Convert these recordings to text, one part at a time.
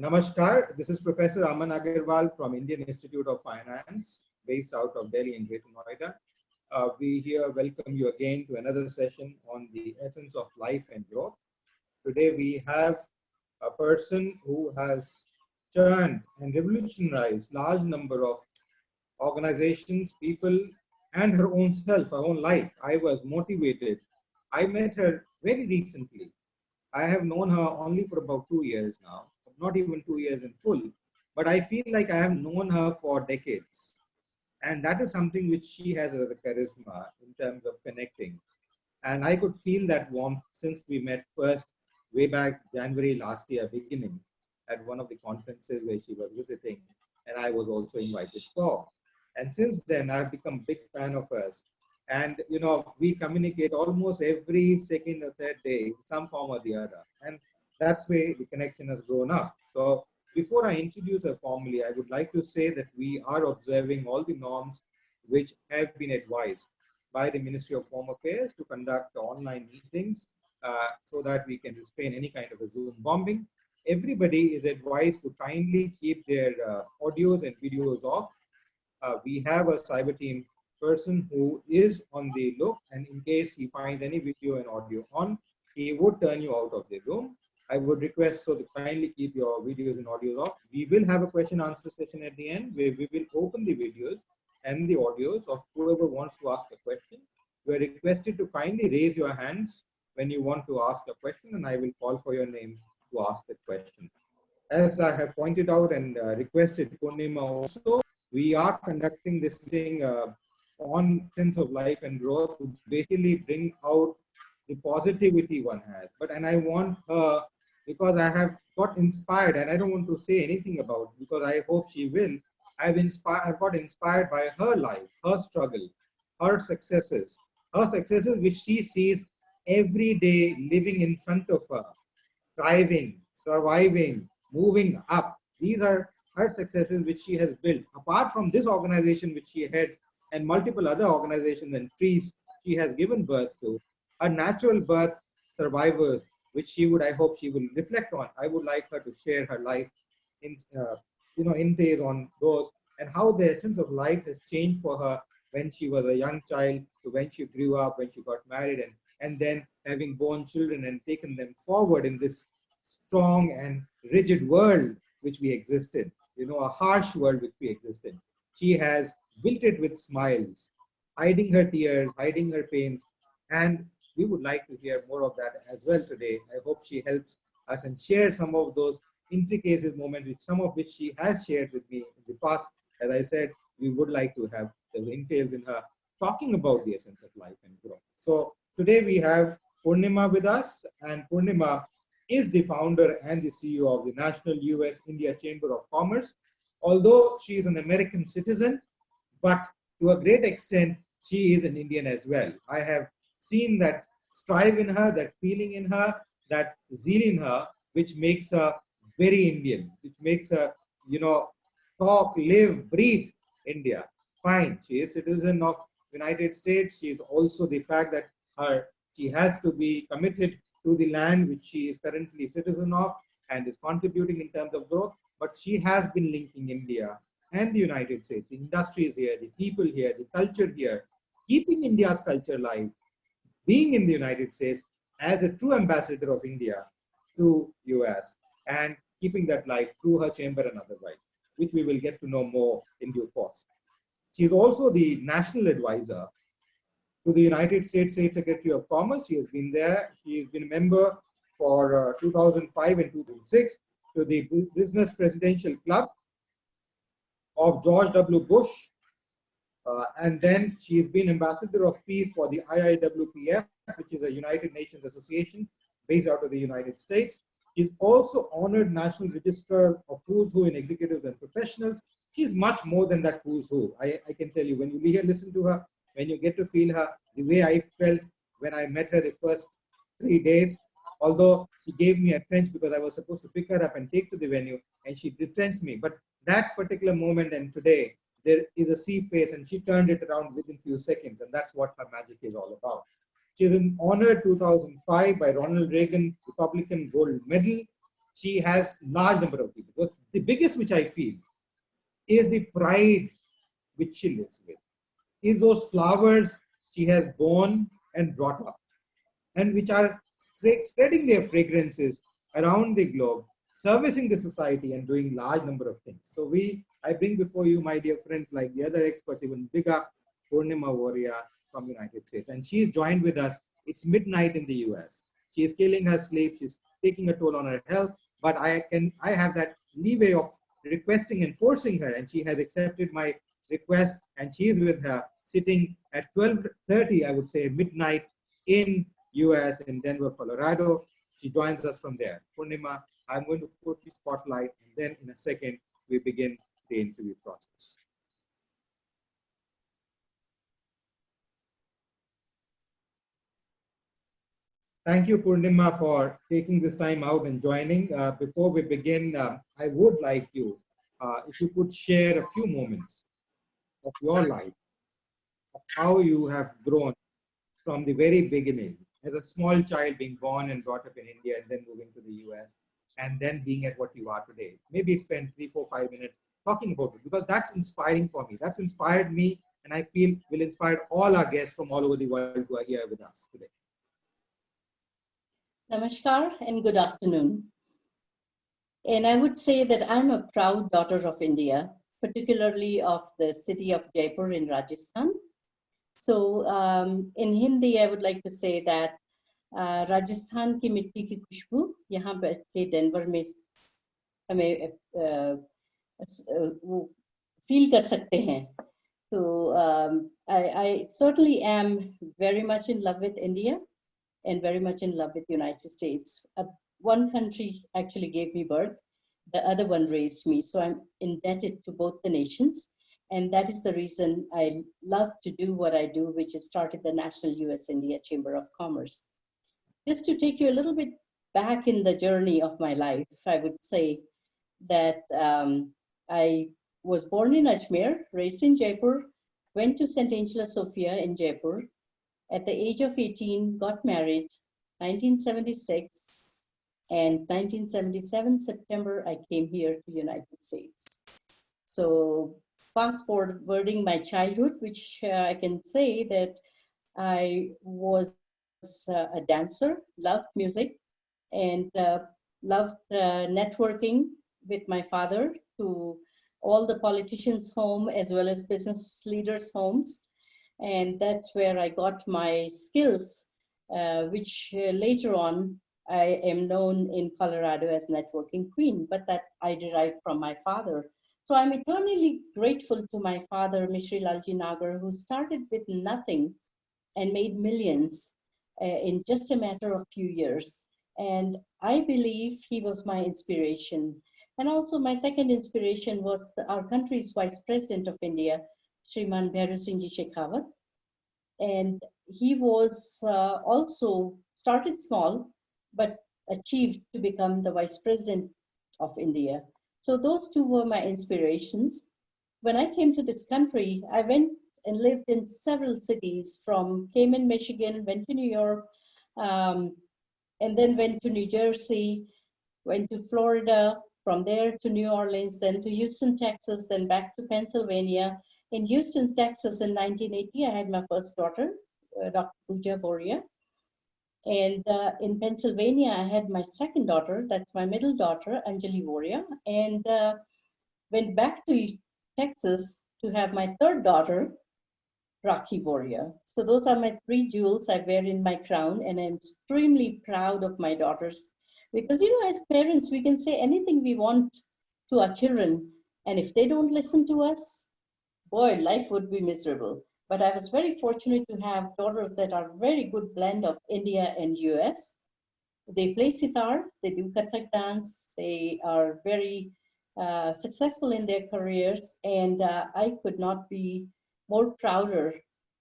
Namaskar, this is Professor Aman Agarwal from Indian Institute of Finance, based out of Delhi and Greater Noida. We here welcome you again to another session on the essence of life and growth. Today we have a person who has turned and revolutionized large number of organizations, people, and her own self, her own life. I was motivated. I met her very recently. I have known her only for about 2 years now, not even 2 years in full, but I feel like I have known her for decades. And that is something which she has as a charisma in terms of connecting. And I could feel that warmth since we met first way back January last year, beginning at one of the conferences where she was visiting, and I was also invited for. And since then, I've become a big fan of hers. And we communicate almost every second or third day in some form or the other. And that's where the connection has grown up. So before I introduce her formally, I would like to say that we are observing all the norms which have been advised by the Ministry of Home Affairs to conduct online meetings so that we can restrain any kind of a Zoom bombing. Everybody is advised to kindly keep their audios and videos off. We have a cyber team person who is on the look, and in case he finds any video and audio on, he would turn you out of the room. I would request so to kindly keep your videos and audios off. We will have a question answer session at the end where we will open the videos and the audios of whoever wants to ask a question. You are requested to kindly raise your hands when you want to ask a question, and I will call for your name to ask the question. As I have pointed out and requested Purnima also, we are conducting this meeting on sense of life and growth to basically bring out the positivity one has. And I want her, because I have got inspired, and I don't want to say anything about it because I hope she will. I've got inspired by her life, her struggle, her successes which she sees every day living in front of her, thriving, surviving, moving up. These are her successes which she has built. Apart from this organization which she heads and multiple other organizations and trees she has given birth to, her natural birth survivors, which I hope she will reflect on. I would like her to share her life in days on those, and how the essence of life has changed for her when she was a young child to when she grew up, when she got married, and then having born children and taken them forward in this strong and rigid world which we exist in, a harsh world which we exist in. She has built it with smiles, hiding her tears, hiding her pains, and we would like to hear more of that as well today. I hope she helps us and share some of those intricacies moments, some of which she has shared with me in the past. As I said, we would like to have the entails in her talking about the essence of life and growth. So today we have Purnima with us, and Purnima is the founder and the CEO of the National US-India Chamber of Commerce. Although she is an American citizen, but to a great extent, she is an Indian as well. I have seen that strive in her, that feeling in her, that zeal in her, which makes her very Indian, which makes her, talk, live, breathe India. Fine, she is citizen of United States. She is also the fact that she has to be committed to the land which she is currently citizen of and is contributing in terms of growth. But she has been linking India and the United States, the industries here, the people here, the culture here, keeping India's culture alive, being in the United States as a true ambassador of India to US, and keeping that life through her chamber and otherwise, which we will get to know more in due course. She is also the national advisor to the United States State Secretary of Commerce. She has been there. She has been a member for 2005 and 2006 to the Business Presidential Club of George W. Bush. And then she has been Ambassador of Peace for the IIWPF, which is a United Nations association based out of the United States. She is also honored National Registrar of Who's Who in Executives and Professionals. She is much more than that who's who. I can tell you, when you listen to her, when you get to feel her, the way I felt when I met her the first 3 days, although she gave me a trench because I was supposed to pick her up and take to the venue, and she retrenched me. But that particular moment and today, there is a sea face, and she turned it around within few seconds, and that's what her magic is all about. She is honored 2005 by Ronald Reagan Republican Gold Medal she has large number of people. But the biggest which I feel is the pride which she lives with, is those flowers she has born and brought up, and which are spreading their fragrances around the globe, servicing the society and doing large number of things. So I bring before you, my dear friends, like the other experts, even bigger, Purnima Voria from United States. And she's joined with us. It's midnight in the US. She is killing her sleep. She's taking a toll on her health. But I have that leeway of requesting and forcing her. And she has accepted my request. And she is with her sitting at 12:30, I would say, midnight in US, in Denver, Colorado. She joins us from there. Purnima, I'm going to put the spotlight, and then in a second, we begin the interview process. Thank you, Purnima, for taking this time out and joining. Before we begin, I would like you, if you could share a few moments of your life, of how you have grown from the very beginning, as a small child being born and brought up in India and then moving to the US, and then being at what you are today. Maybe spend 3, 4, 5 minutes talking about it, because that's inspiring for me. That's inspired me, and I feel will inspire all our guests from all over the world who are here with us today. Namaskar and good afternoon. And I would say that I'm a proud daughter of India, particularly of the city of Jaipur in Rajasthan. So in Hindi, I would like to say that Rajasthan की मिट्टी की खुशबू यहाँ बैठ के Denver में हमें वो feel कर सकते हैं. So I certainly am very much in love with India and very much in love with the United States. One country actually gave me birth, the other one raised me. So I'm indebted to both the nations. And that is the reason I love to do what I do, which is started the National US-India Chamber of Commerce. Just to take you a little bit back in the journey of my life, I would say that I was born in Ajmer, raised in Jaipur, went to St. Angela Sophia in Jaipur. At the age of 18, got married, 1976, and 1977, September, I came here to the United States. So fast forwarding my childhood, which I can say that I was a dancer, loved music, and loved networking with my father to all the politicians' home as well as business leaders' homes. And that's where I got my skills, which later on I am known in Colorado as networking queen, but that I derived from my father. So I'm eternally grateful to my father, Mishri Lalji Nagar, who started with nothing and made millions in just a matter of few years. And I believe he was my inspiration. And also my second inspiration was our country's Vice President of India, Shriman Bhairu Singh Ji Shekhawat. And he was also started small, but achieved to become the Vice President of India. So those two were my inspirations. When I came to this country, I went and lived in several cities, from Cayman, Michigan, went to New York, and then went to New Jersey, went to Florida, from there to New Orleans, then to Houston, Texas, then back to Pennsylvania. In Houston, Texas in 1980, I had my first daughter, Dr. Purnima Voria. And in Pennsylvania, I had my second daughter, that's my middle daughter, Anjali Voria, and went back to Texas to have my third daughter, Rakhi Voria. So those are my three jewels I wear in my crown, and I'm extremely proud of my daughters. Because, you know, as parents, we can say anything we want to our children, and if they don't listen to us, boy, life would be miserable. But I was very fortunate to have daughters that are very good blend of India and US. They play sitar, they do Kathak dance, they are very successful in their careers, and I could not be more prouder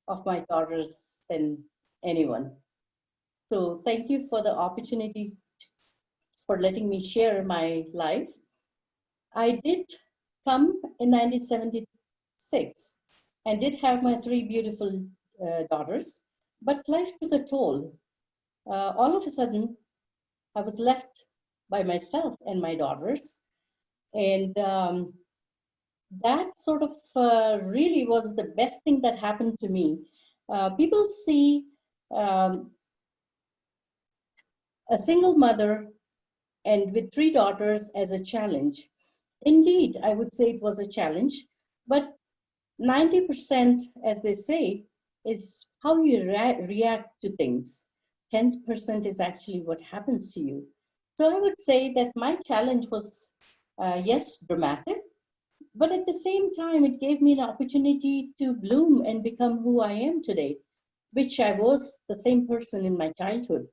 of my daughters than anyone. So thank you for the opportunity for letting me share my life. I did come in 1976 and did have my three beautiful daughters, but life took a toll. All of a sudden, I was left by myself and my daughters. And that sort of really was the best thing that happened to me. People see a single mother and with 3 daughters as a challenge. Indeed, I would say it was a challenge, but 90%, as they say, is how you react to things. 10% is actually what happens to you. So I would say that my challenge was, yes, dramatic, but at the same time, it gave me an opportunity to bloom and become who I am today, which I was the same person in my childhood.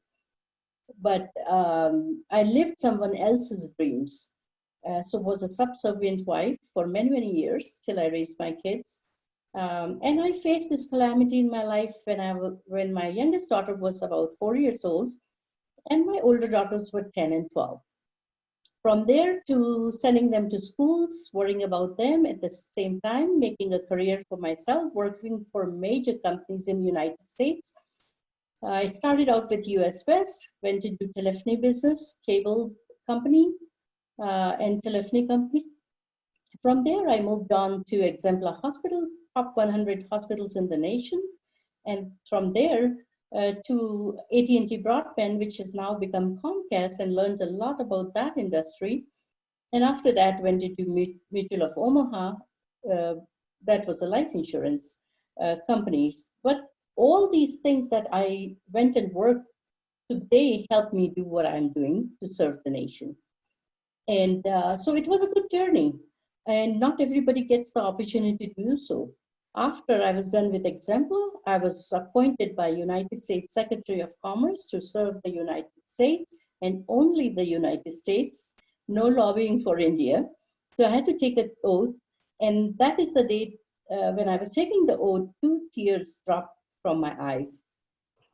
But I lived someone else's dreams. So was a subservient wife for many, many years till I raised my kids. And I faced this calamity in my life when my youngest daughter was about 4 years old, and my older daughters were 10 and 12. From there to sending them to schools, worrying about them at the same time, making a career for myself, working for major companies in the United States. I started out with US West, went into telephony business, cable company, and telephony company. From there, I moved on to Exemplar Hospital, top 100 hospitals in the nation. And from there to AT&T Broadband, which has now become Comcast, and learned a lot about that industry. And after that, went into Mutual of Omaha. That was a life insurance companies. But all these things that I went and worked today helped me do what I'm doing to serve the nation. And so it was a good journey. And not everybody gets the opportunity to do so. After I was done with Exemplar, I was appointed by United States Secretary of Commerce to serve the United States and only the United States, no lobbying for India. So I had to take an oath. And that is the date when I was taking the oath, 2 tears dropped from my eyes.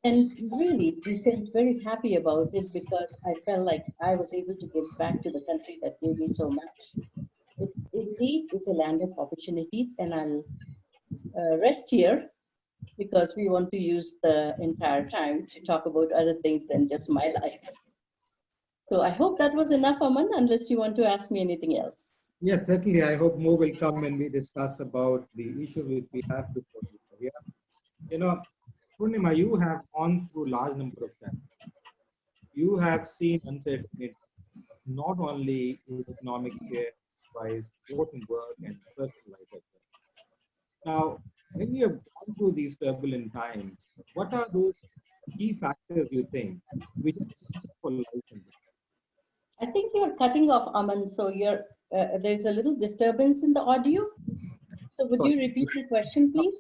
And really, I felt very happy about it because I felt like I was able to give back to the country that gave me so much. It's indeed is a land of opportunities, and I'll rest here because we want to use the entire time to talk about other things than just my life. So I hope that was enough, Aman, unless you want to ask me anything else. Yes, certainly. I hope Mo will come and we discuss about the issues which we have before you. Yeah. You know, Purnima, you have gone through large number of times. You have seen uncertainty not only in economic sphere, wise, both in work and personal life as well. Now, when you have gone through these turbulent times, what are those key factors you think which are essential for life in this? I think you're cutting off, Aman, so there's a little disturbance in the audio. So would you repeat the question, please?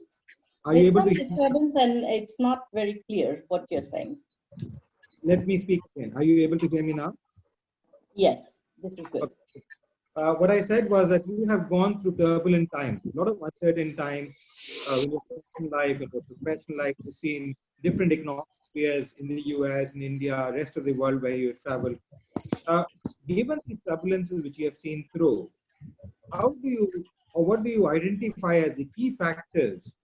Are you There's able some to? disturbance and it's not very clear what you're saying. Let me speak again. Are you able to hear me now? Yes, this is good. Okay. What I said was that you have gone through turbulent times, a lot of uncertain time in your personal life, in your professional life. You've seen different economic spheres in the US, in India, rest of the world where you travel. Given these turbulences which you have seen through, how do you, or what do you identify as the key factors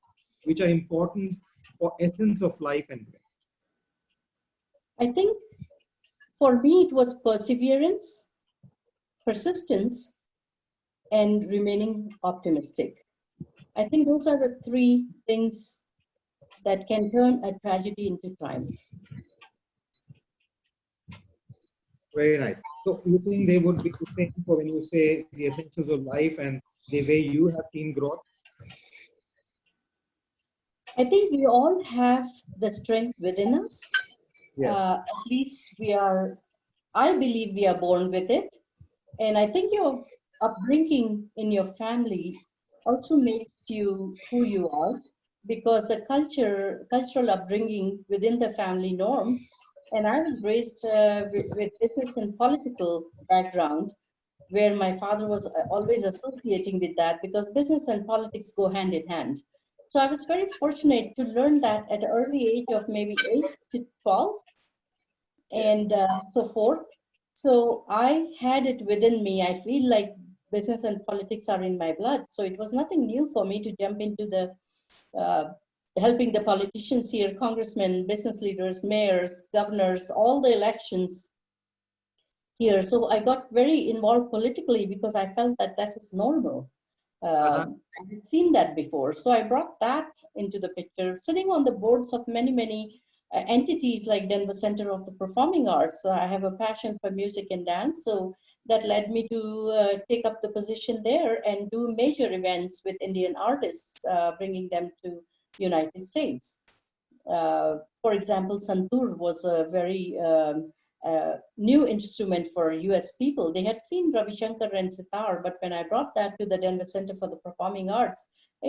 which are important for essence of life and growth? I think for me it was perseverance, persistence, and remaining optimistic. I think those are the 3 things that can turn a tragedy into triumph. Very nice. So you think they would be the same for when you say the essentials of life and the way you have seen growth? I think we all have the strength within us. Yes. At least I believe we are born with it. And I think your upbringing in your family also makes you who you are, because the cultural upbringing within the family norms. And I was raised with business and political background, where my father was always associating with that because business and politics go hand in hand. So I was very fortunate to learn that at an early age of maybe 8 to 12 and so forth. So I had it within me. I feel like business and politics are in my blood. So it was nothing new for me to jump into the helping the politicians here, congressmen, business leaders, mayors, governors, all the elections here. So I got very involved politically because I felt that that was normal. I had seen that before. So I brought that into the picture, sitting on the boards of many, many entities like Denver Center of the Performing Arts. I have a passion for music and dance. So that led me to take up the position there and do major events with Indian artists, bringing them to United States. For example, Santur was a very new instrument for US people. They had seen Ravi Shankar and sitar, but when I brought that to the Denver Center for the Performing Arts,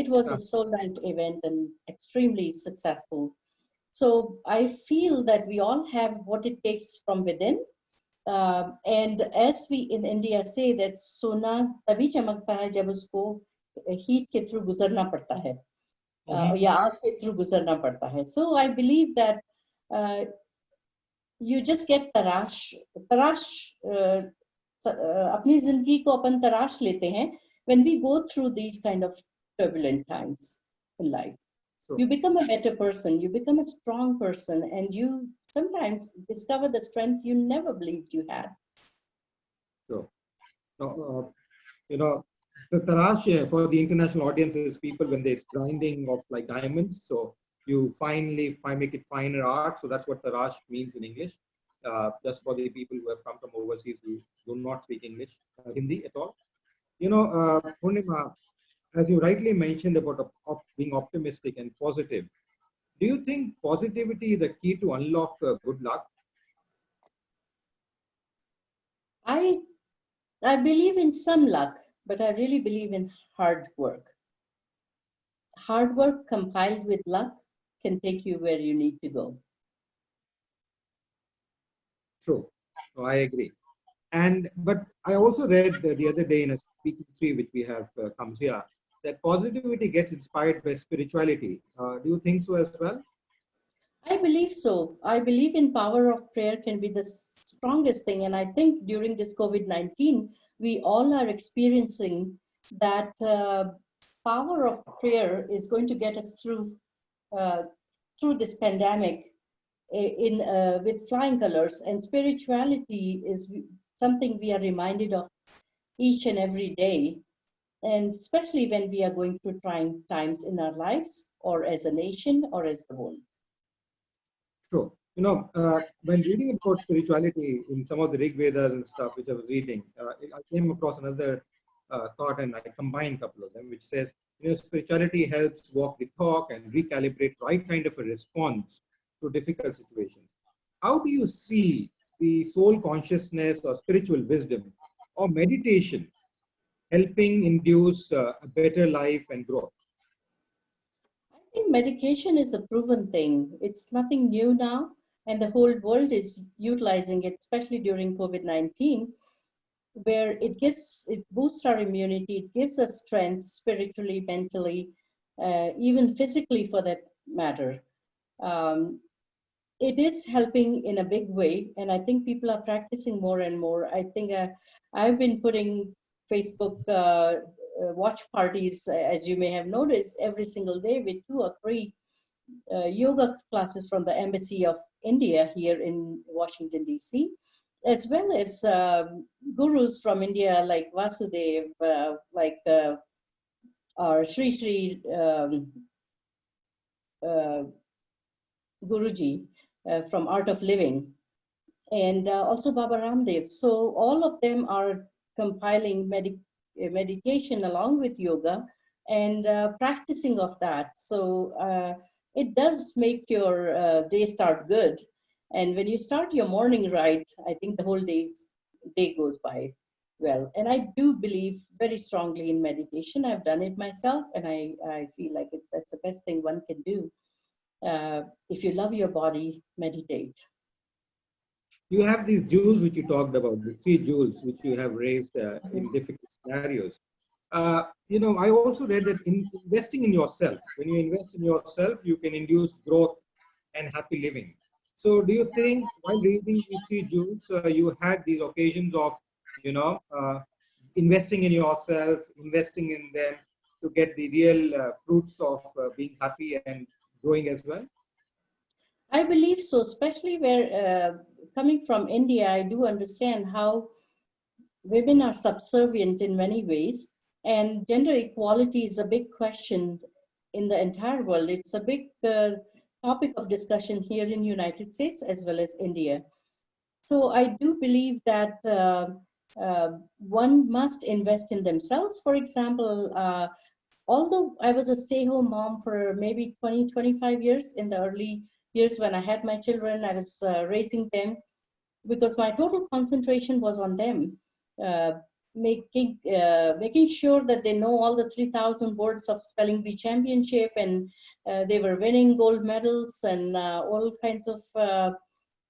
it was a sold-out event and extremely successful. So I feel that we all have what it takes from within. And as we in India say that sona तभी चमकता है जब उसको heat के through गुजरना पड़ता है या आग के through गुजरना पड़ता है. So I believe that you just get तराश अपनी जिंदगी को अपन तराश लेते हैं when we go through these kind of turbulent times in life. So, you become a better person, you become a strong person, and you sometimes discover the strength you never believed you had. So, you know, the tarash for the international audience is people when they're grinding of like diamonds. So you finally make it finer art. So that's what tarash means in English. Just for the people who have come from overseas who do not speak English, Hindi at all. You know, Purnima, as you rightly mentioned about being optimistic and positive, do you think positivity is a key to unlock good luck? I believe in some luck, but I really believe in hard work. Hard work compiled with luck can take you where you need to go. True. No, I agree. But I also read the other day in a speaking tree which we have comes here, that positivity gets inspired by spirituality. Do you think so as well? I believe so. I believe in power of prayer can be the strongest thing. And I think during this COVID-19, we all are experiencing that power of prayer is going to get us through this pandemic with flying colors. And spirituality is something we are reminded of each and every day. And especially when we are going through trying times in our lives, or as a nation, or as the world. True. You know, when reading about spirituality in some of the Rig Vedas and stuff, which I was reading, I came across another thought, and I combined a couple of them, which says, you know, spirituality helps walk the talk and recalibrate right kind of a response to difficult situations. How do you see the soul consciousness or spiritual wisdom or meditation helping induce a better life and growth? I think medication is a proven thing. It's nothing new now, and the whole world is utilizing it, especially during COVID-19, where it boosts our immunity, it gives us strength spiritually, mentally, even physically for that matter. It is helping in a big way, and I think people are practicing more and more. I think I've been putting Facebook watch parties, as you may have noticed, every single day with 2 or 3 yoga classes from the Embassy of India here in Washington, D.C., as well as gurus from India like Vasudev, like our Sri Sri Guruji from Art of Living, and also Baba Ramdev. So all of them are compiling meditation along with yoga and practicing of that. So it does make your day start good. And when you start your morning right, I think the whole day goes by well. And I do believe very strongly in meditation. I've done it myself, and I feel like that's the best thing one can do. If you love your body, meditate. You have these jewels which you talked about, the 3 jewels which you have raised in difficult scenarios. You know, I also read that in investing in yourself, when you invest in yourself, you can induce growth and happy living. So do you think while raising these 3 jewels, you had these occasions of, you know, investing in yourself, investing in them to get the real fruits of being happy and growing as well? I believe so, especially where coming from India, I do understand how women are subservient in many ways, and gender equality is a big question in the entire world. It's a big topic of discussion here in United States as well as India. So I do believe that one must invest in themselves. For example, although I was a stay-home mom for maybe 20, 25 years, in the early years when I had my children, I was raising them because my total concentration was on them, uh, making sure that they know all the 3,000 words of spelling bee championship, and they were winning gold medals and all kinds of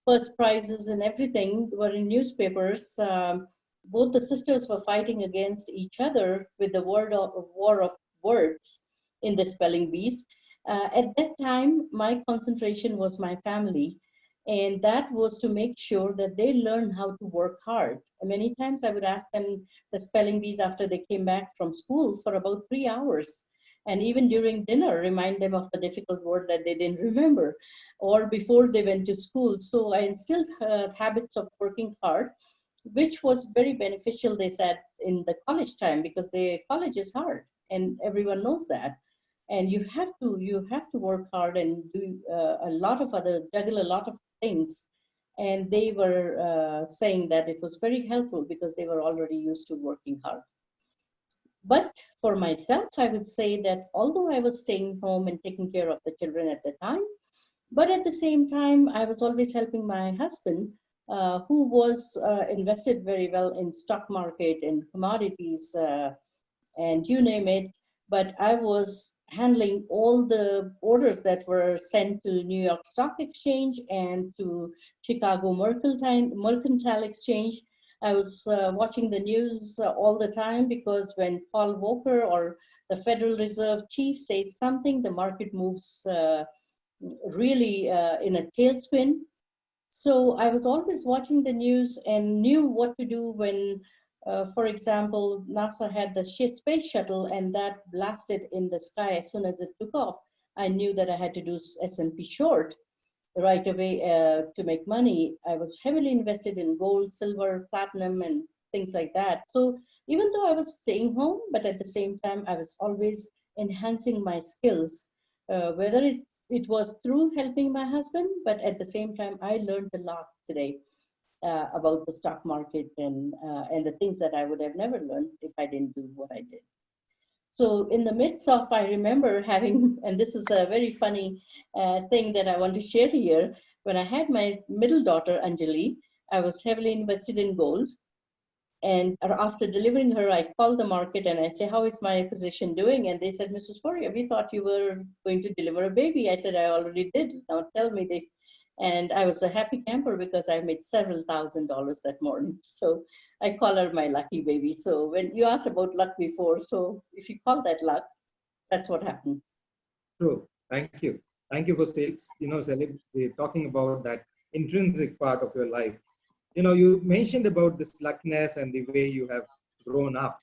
first prizes and everything were in newspapers. Both the sisters were fighting against each other with the war of words in the spelling bees. At that time, my concentration was my family, and that was to make sure that they learn how to work hard. Many times I would ask them the spelling bees after they came back from school for about 3 hours. And even during dinner, remind them of the difficult word that they didn't remember, or before they went to school. So I instilled habits of working hard, which was very beneficial, they said, in the college time, because the college is hard and everyone knows that. And you have to work hard and do a lot of other, juggle a lot of things. And they were saying that it was very helpful because they were already used to working hard. But for myself, I would say that although I was staying home and taking care of the children at the time, but at the same time, I was always helping my husband, who was invested very well in stock market and commodities and you name it. But I was handling all the orders that were sent to New York Stock Exchange and to Chicago Mercantile Exchange. I was watching the news all the time because when Paul Volcker or the Federal Reserve chief says something, the market moves really in a tailspin. So I was always watching the news and knew what to do when, for example, NASA had the space shuttle and that blasted in the sky as soon as it took off. I knew that I had to do S&P short right away to make money. I was heavily invested in gold, silver, platinum, and things like that. So even though I was staying home, but at the same time, I was always enhancing my skills, whether it was through helping my husband, but at the same time, I learned a lot today about the stock market and the things that I would have never learned if I didn't do what I did. So in the midst of, I remember having, and this is a very funny thing that I want to share here. When I had my middle daughter, Anjali, I was heavily invested in gold. And after delivering her, I called the market and I say, how is my position doing? And they said, Mrs. Voria, we thought you were going to deliver a baby. I said, I already did. Now tell me. And I was a happy camper because I made several $1,000s that morning. So I call her my lucky baby. So when you asked about luck before, so if you call that luck, that's what happened. True. Thank you. Thank you for talking about that intrinsic part of your life. You mentioned about this luckiness and the way you have grown up.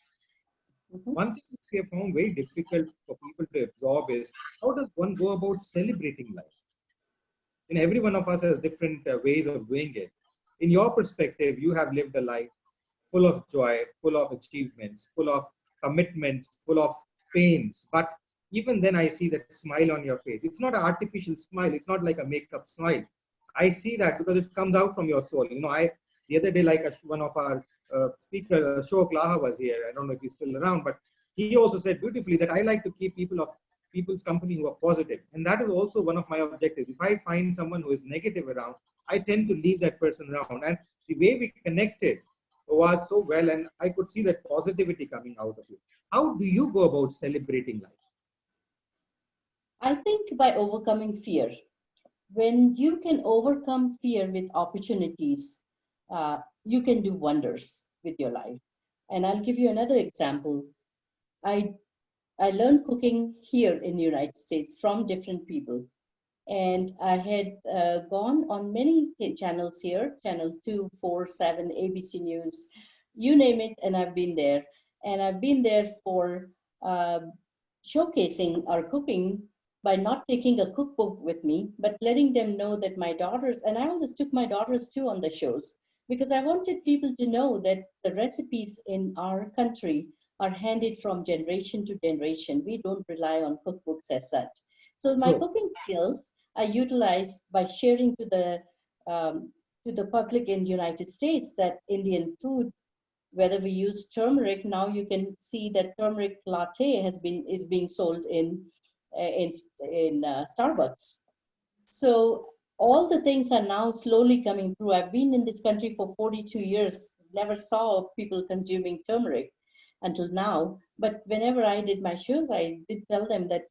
One thing which we have found very difficult for people to absorb is how does one go about celebrating life? Every one of us has different ways of doing it. In your perspective, you have lived a life full of joy, full of achievements, full of commitments, full of pains. But even then, I see that smile on your face. It's not an artificial smile. It's not like a makeup smile. I see that because it comes out from your soul. The other day, like one of our speakers, Ashok Laha was here. I don't know if he's still around, but he also said beautifully that I like to keep people's company who are positive. And that is also one of my objectives. If I find someone who is negative around, I tend to leave that person around. And the way we connected was so well, and I could see that positivity coming out of you. How do you go about celebrating life? I think by overcoming fear. When you can overcome fear with opportunities, you can do wonders with your life. And I'll give you another example. I learned cooking here in the United States from different people. And I had gone on many channels here, channel 2, 4, 7, ABC News, you name it, and I've been there. And I've been there for showcasing our cooking by not taking a cookbook with me, but letting them know that my daughters, and I always took my daughters too on the shows, because I wanted people to know that the recipes in our country are handed from generation to generation. We don't rely on cookbooks as such. So my True. cooking skills I utilized by sharing to the public in the United States that Indian food, whether we use turmeric, now you can see that turmeric latte is being sold in Starbucks. So all the things are now slowly coming through. I've been in this country for 42 years, never saw people consuming turmeric until now. But whenever I did my shows, I did tell them that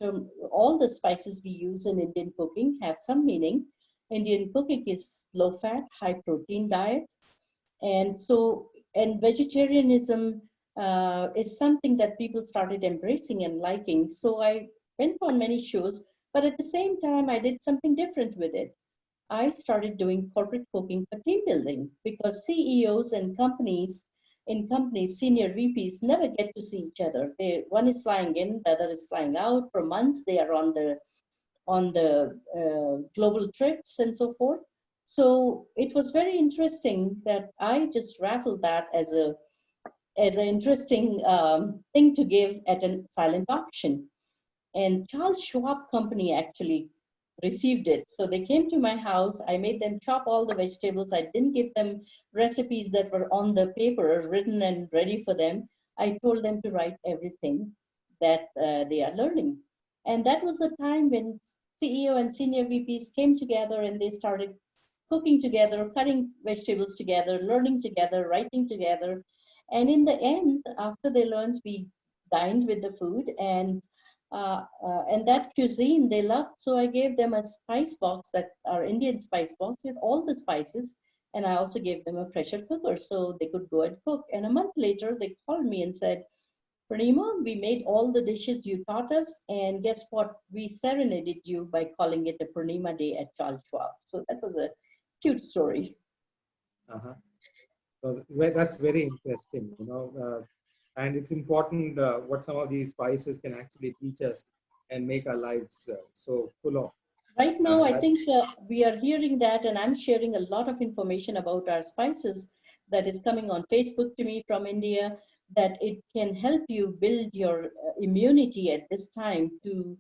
all the spices we use in Indian cooking have some meaning. Indian cooking is low fat, high protein diet. And so, and vegetarianism is something that people started embracing and liking. So I went on many shows, but at the same time, I did something different with it. I started doing corporate cooking for team building because CEOs and companies, senior VPs never get to see each other. One is flying in, the other is flying out. For months, they are on the global trips and so forth. So it was very interesting that I just raffled that as an interesting thing to give at a silent auction. And Charles Schwab Company actually received it. So they came to my house. I made them chop all the vegetables. I didn't give them recipes that were on the paper, written and ready for them. I told them to write everything that they are learning. And that was the time when CEO and senior VPs came together and they started cooking together, cutting vegetables together, learning together, writing together. And in the end, after they learned, we dined with the food and that cuisine they loved. So I gave them a spice box, that our Indian spice box with all the spices. And I also gave them a pressure cooker so they could go and cook. And a month later, they called me and said, Purnima, we made all the dishes you taught us. And guess what? We serenaded you by calling it a Purnima Day at Charles Schwab. So that was a cute story. Uh-huh. So that's very interesting, and it's important what some of these spices can actually teach us and make our lives so full of. Right now, And I think we are hearing that, and I'm sharing a lot of information about our spices that is coming on Facebook to me from India, that it can help you build your immunity at this time to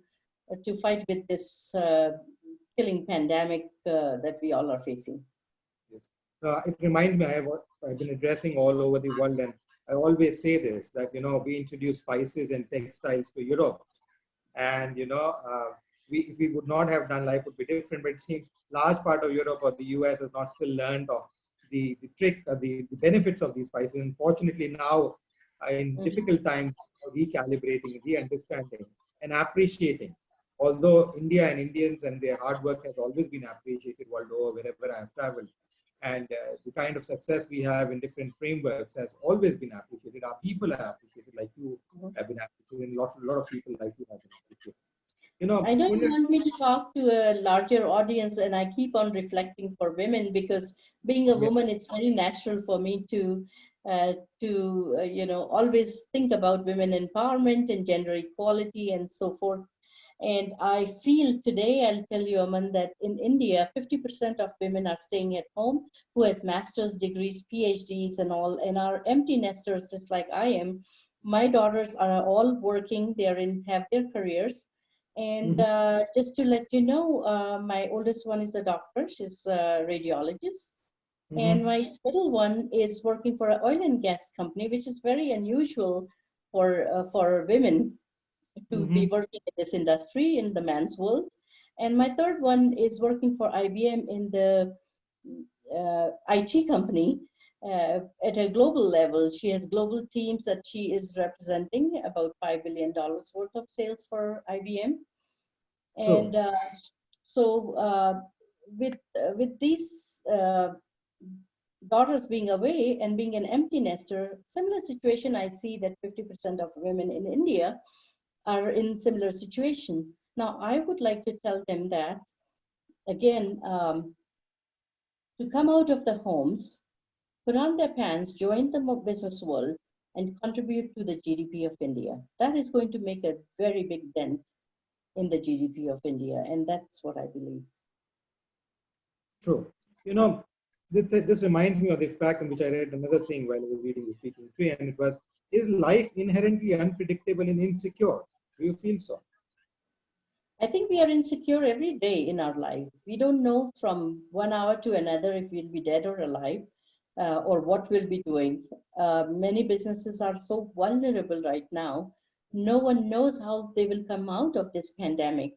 fight with this killing pandemic that we all are facing. yes. It reminds me, I've been addressing all over the world, and I always say this, that, we introduced spices and textiles to Europe. And, if we would not have done, life would be different. But it seems large part of Europe or the US has not still learned of the trick, the benefits of these spices. Unfortunately, now in difficult times, recalibrating, re-understanding, and appreciating. Although India and Indians and their hard work has always been appreciated world over, wherever I have traveled. And the kind of success we have in different frameworks has always been appreciated. Our people are appreciated, like you have been appreciated, and a lot of people like you have been appreciated. I know you want me to talk to a larger audience, and I keep on reflecting for women because being a Yes. woman, it's very natural for me always think about women empowerment and gender equality and so forth. And I feel today, I'll tell you, Aman, that in India, 50% of women are staying at home who has master's degrees, PhDs and all, and are empty nesters just like I am. My daughters are all working, have their careers. And just to let you know, my oldest one is a doctor, she's a radiologist. And my middle one is working for an oil and gas company, which is very unusual for women to be working in this industry in the man's world. And my third one is working for IBM in the IT company at a global level. She has global teams that she is representing, about $5 billion worth of sales for IBM. And with these daughters being away and being an empty nester, similar situation, I see that 50% of women in India are in similar situation. Now, I would like to tell them that, again, to come out of the homes, put on their pants, join the business world, and contribute to the GDP of India. That is going to make a very big dent in the GDP of India. And that's what I believe. True. You know, this reminds me of the fact in which I read another thing while I was reading the speaking tree, and it was, is life inherently unpredictable and insecure? Do you feel so? I think we are insecure every day in our life. We don't know from 1 hour to another if we'll be dead or alive, or what we'll be doing. Many businesses are so vulnerable right now. No one knows how they will come out of this pandemic.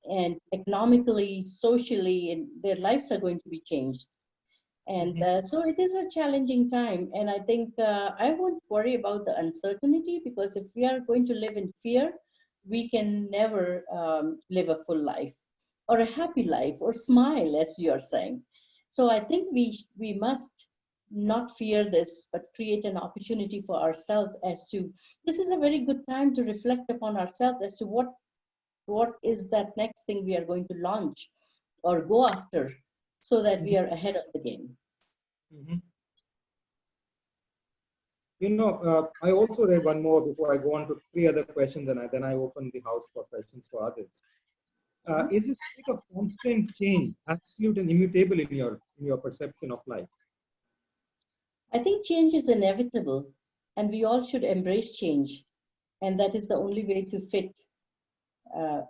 And economically, socially, and their lives are going to be changed. And so it is a challenging time. And I think I won't worry about the uncertainty, because if we are going to live in fear, we can never live a full life or a happy life or smile, as you're saying. So I think we must not fear this, but create an opportunity for ourselves as to, this is a very good time to reflect upon ourselves as to what is that next thing we are going to launch or go after, so that we are ahead of the game. You know, I also read one more before I go on to three other questions, and then I open the house for questions for others. Is this state of constant change absolute and immutable in your perception of life? I think change is inevitable, and we all should embrace change, and that is the only way to fit uh,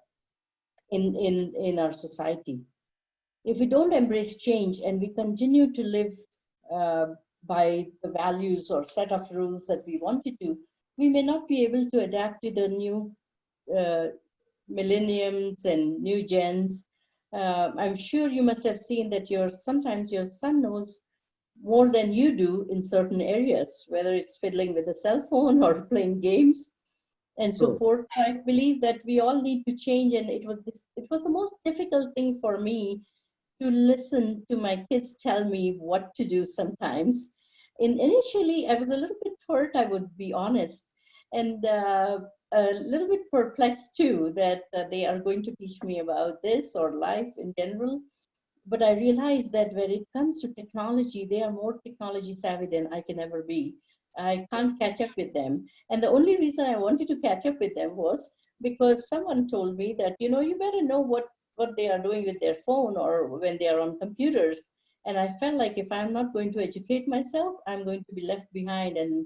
in our society. If we don't embrace change and we continue to live by the values or set of rules that we wanted to, we may not be able to adapt to the new millenniums and new gens. I'm sure you must have seen that sometimes your son knows more than you do in certain areas, whether it's fiddling with a cell phone or playing games and so forth. I believe that we all need to change, and it was the most difficult thing for me to listen to my kids tell me what to do sometimes. Initially, I was a little bit hurt, I would be honest, and a little bit perplexed too, that they are going to teach me about this or life in general. But I realized that when it comes to technology, they are more technology savvy than I can ever be. I can't catch up with them. And the only reason I wanted to catch up with them was because someone told me that, you better know what they are doing with their phone or when they are on computers. And I felt like if I'm not going to educate myself, I'm going to be left behind, and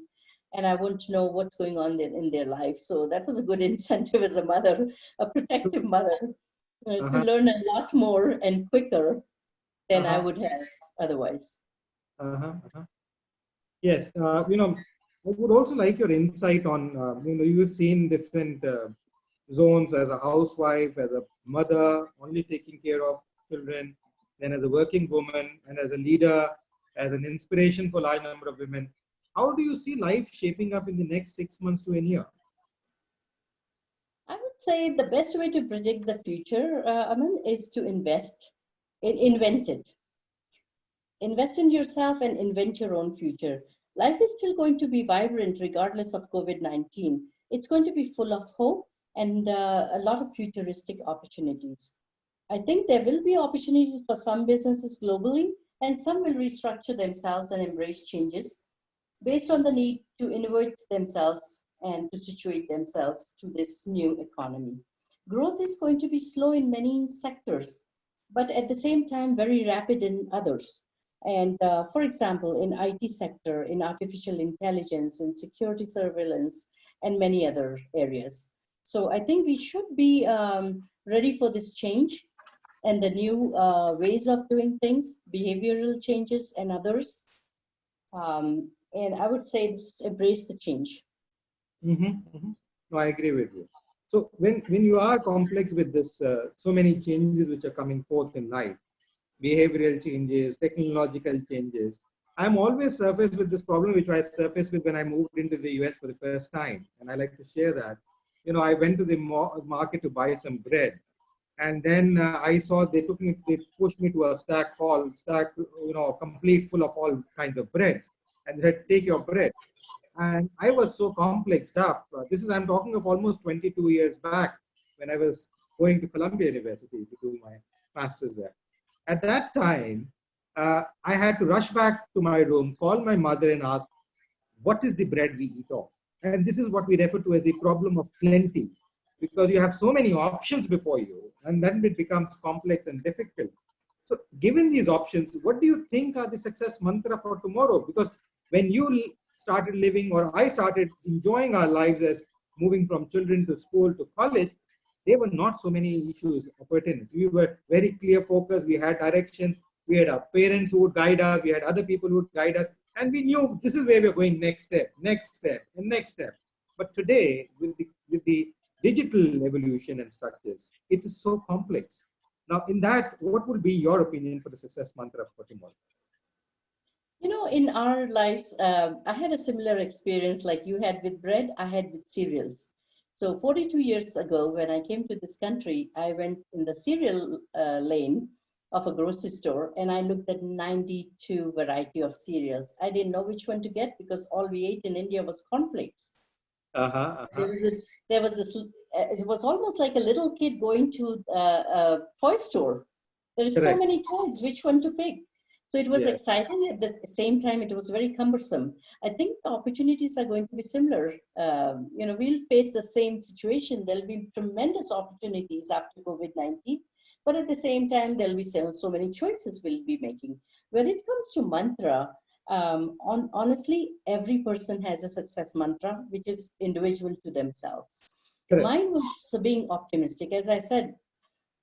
I won't know what's going on in their life. So that was a good incentive as a mother, a protective mother, to learn a lot more and quicker than I would have otherwise. Yes, I would also like your insight on, you've seen different zones as a housewife, as a mother, only taking care of children, then as a working woman, and as a leader, as an inspiration for a large number of women. How do you see life shaping up in the next 6 months to a year? I would say the best way to predict the future, Aman, is to invent it. Invest in yourself and invent your own future. Life is still going to be vibrant regardless of COVID-19. It's going to be full of hope and a lot of futuristic opportunities. I think there will be opportunities for some businesses globally, and some will restructure themselves and embrace changes based on the need to innovate themselves and to situate themselves to this new economy. Growth is going to be slow in many sectors, but at the same time very rapid in others. And for example, in IT sector, in artificial intelligence, in security surveillance, and many other areas. So I think we should be ready for this change and the new ways of doing things, behavioral changes and others. And I would say just embrace the change. No, I agree with you. So when you are complex with this, so many changes which are coming forth in life, behavioral changes, technological changes, I'm always surfaced with this problem, which I surfaced with when I moved into the US for the first time. And I like to share that. I went to the market to buy some bread. And then I saw they pushed me to a stack, complete full of all kinds of breads. And they said, take your bread. And I was so complexed up. I'm talking of almost 22 years back when I was going to Columbia University to do my master's there. At that time, I had to rush back to my room, call my mother and ask, what is the bread we eat off? And this is what we refer to as the problem of plenty. because you have so many options before you, and then it becomes complex and difficult. So given these options, what do you think are the success mantra for tomorrow? Because when you started living, or I started enjoying our lives as moving from children to school to college, there were not so many issues of pertinence. We were very clear focused. We had directions. We had our parents who would guide us. We had other people who would guide us. And we knew this is where we're going, next step, and next step. But today, with the digital evolution and structures, it is so complex. Now, in that, what would be your opinion for the success mantra for tomorrow? You know, in our lives, I had a similar experience like you had with bread, I had with cereals. So 42 years ago, when I came to this country, I went in the cereal lane of a grocery store and I looked at 92 variety of cereals. I didn't know which one to get because all we ate in India was cornflakes. There was this, it was almost like a little kid going to a toy store. There is so many toys, which one to pick? So it was exciting. At the same time, it was very cumbersome. I think the opportunities are going to be similar. You know, we'll face the same situation. There'll be tremendous opportunities after COVID-19, but at the same time, there'll be so many choices we'll be making. When it comes to mantra, honestly, every person has a success mantra, which is individual to themselves. Mine was being optimistic. As I said,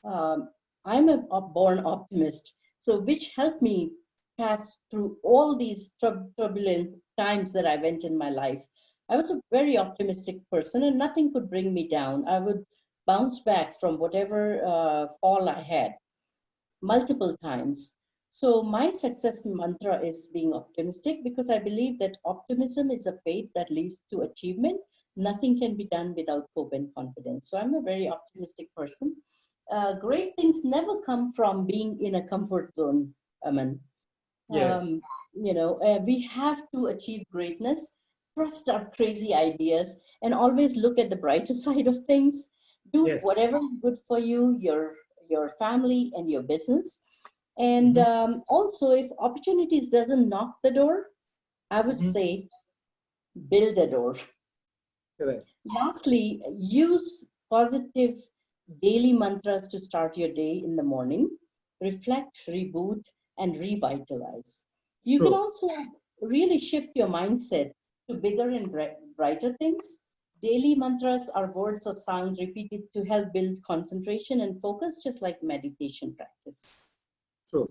I'm a born optimist. So which helped me pass through all these turbulent times that I went in my life. I was a very optimistic person and nothing could bring me down. I would bounce back from whatever fall I had multiple times. So my success mantra is being optimistic because I believe that optimism is a faith that leads to achievement. Nothing can be done without hope and confidence. So I'm a very optimistic person. Great things never come from being in a comfort zone, Aman. Yes. You know, we have to achieve greatness, trust our crazy ideas, and always look at the brighter side of things. Do whatever is good for you, your family, and your business. And also, if opportunities doesn't knock the door, I would say build a door. Correct. Lastly, use positive daily mantras to start your day in the morning. Reflect, reboot, and revitalize. You can also really shift your mindset to bigger and brighter things. Daily mantras are words or sounds repeated to help build concentration and focus, just like meditation practice. True.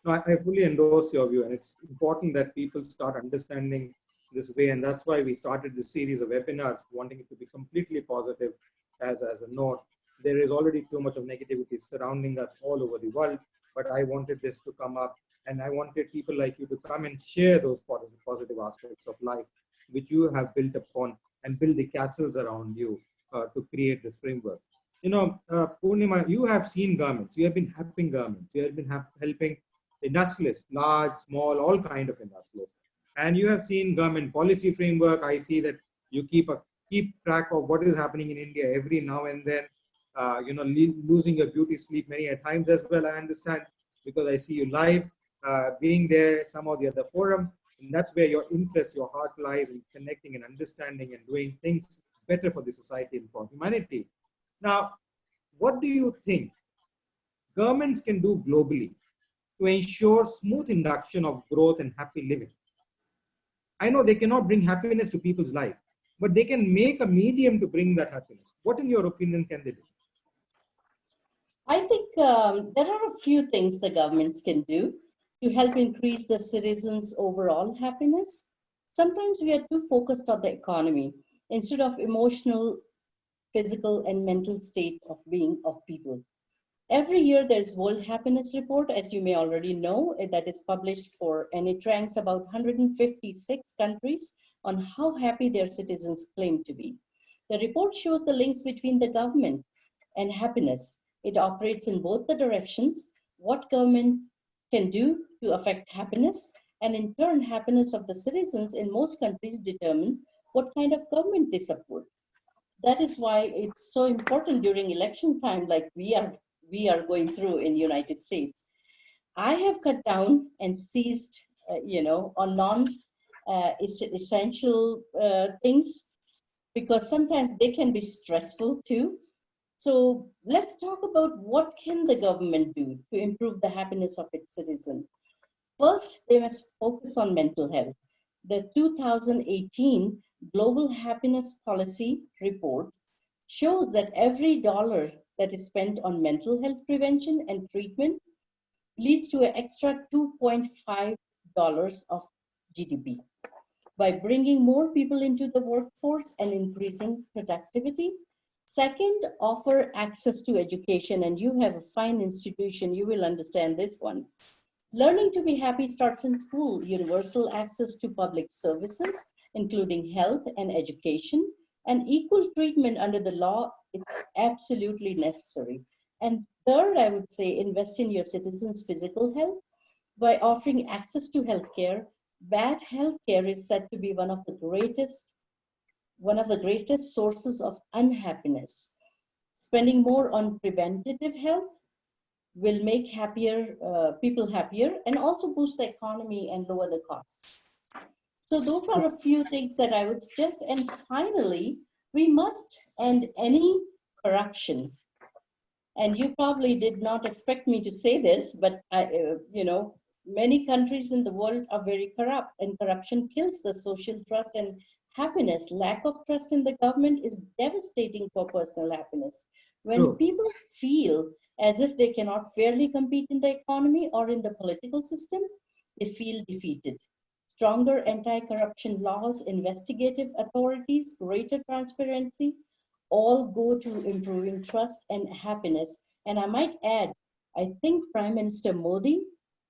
No, I fully endorse your view, and it's important that people start understanding this way, and that's why we started this series of webinars, wanting it to be completely positive as a note. There is already too much of negativity surrounding us all over the world, but I wanted this to come up, and I wanted people like you to come and share those positive aspects of life, which you have built upon, and build the castles around you to create this framework. You know, Purnima, you have seen governments, you have been helping governments, you have been helping industrialists, large, small, all kind of industrialists. And you have seen government policy framework. I see that you keep track of what is happening in India every now and then. You know, losing your beauty sleep many a times as well. I understand because I see you live, being there at some of the other forum, and that's where your interest, your heart lies in connecting and understanding and doing things better for the society and for humanity. Now, what do you think governments can do globally to ensure smooth induction of growth and happy living? I know they cannot bring happiness to people's life, but they can make a medium to bring that happiness. What, in your opinion, can they do? I think there are a few things the governments can do to help increase the citizens' overall happiness. Sometimes we are too focused on the economy instead of emotional, physical, and mental state of being of people. Every year there's World Happiness Report, as you may already know, that is published and it ranks about 156 countries on how happy their citizens claim to be. The report shows the links between the government and happiness. It operates in both the directions, what government can do to affect happiness, and in turn, happiness of the citizens in most countries determine what kind of government they support. That is why it's so important during election time, like we are going through in United States. I have cut down and seized, on non-essential things because sometimes they can be stressful too. So let's talk about what can the government do to improve the happiness of its citizens. First, they must focus on mental health. The 2018 Global Happiness Policy Report shows that every dollar that is spent on mental health prevention and treatment leads to an extra $2.5 of GDP. By bringing more people into the workforce and increasing productivity. Second, offer access to education, and you have a fine institution, you will understand this one. Learning to be happy starts in school. Universal access to public services, including health and education, and equal treatment under the law, it's absolutely necessary. And third, I would say invest in your citizens' physical health by offering access to healthcare. Bad healthcare is said to be one of the greatest sources of unhappiness. Spending more on preventative health will make people happier and also boost the economy and lower the costs. So those are a few things that I would suggest. And finally, we must end any corruption. And you probably did not expect me to say this, but many countries in the world are very corrupt, and corruption kills the social trust and happiness. Lack of trust in the government is devastating for personal happiness. When people feel as if they cannot fairly compete in the economy or in the political system, they feel defeated. Stronger anti-corruption laws, investigative authorities, greater transparency, all go to improving trust and happiness. And I might add, I think Prime Minister Modi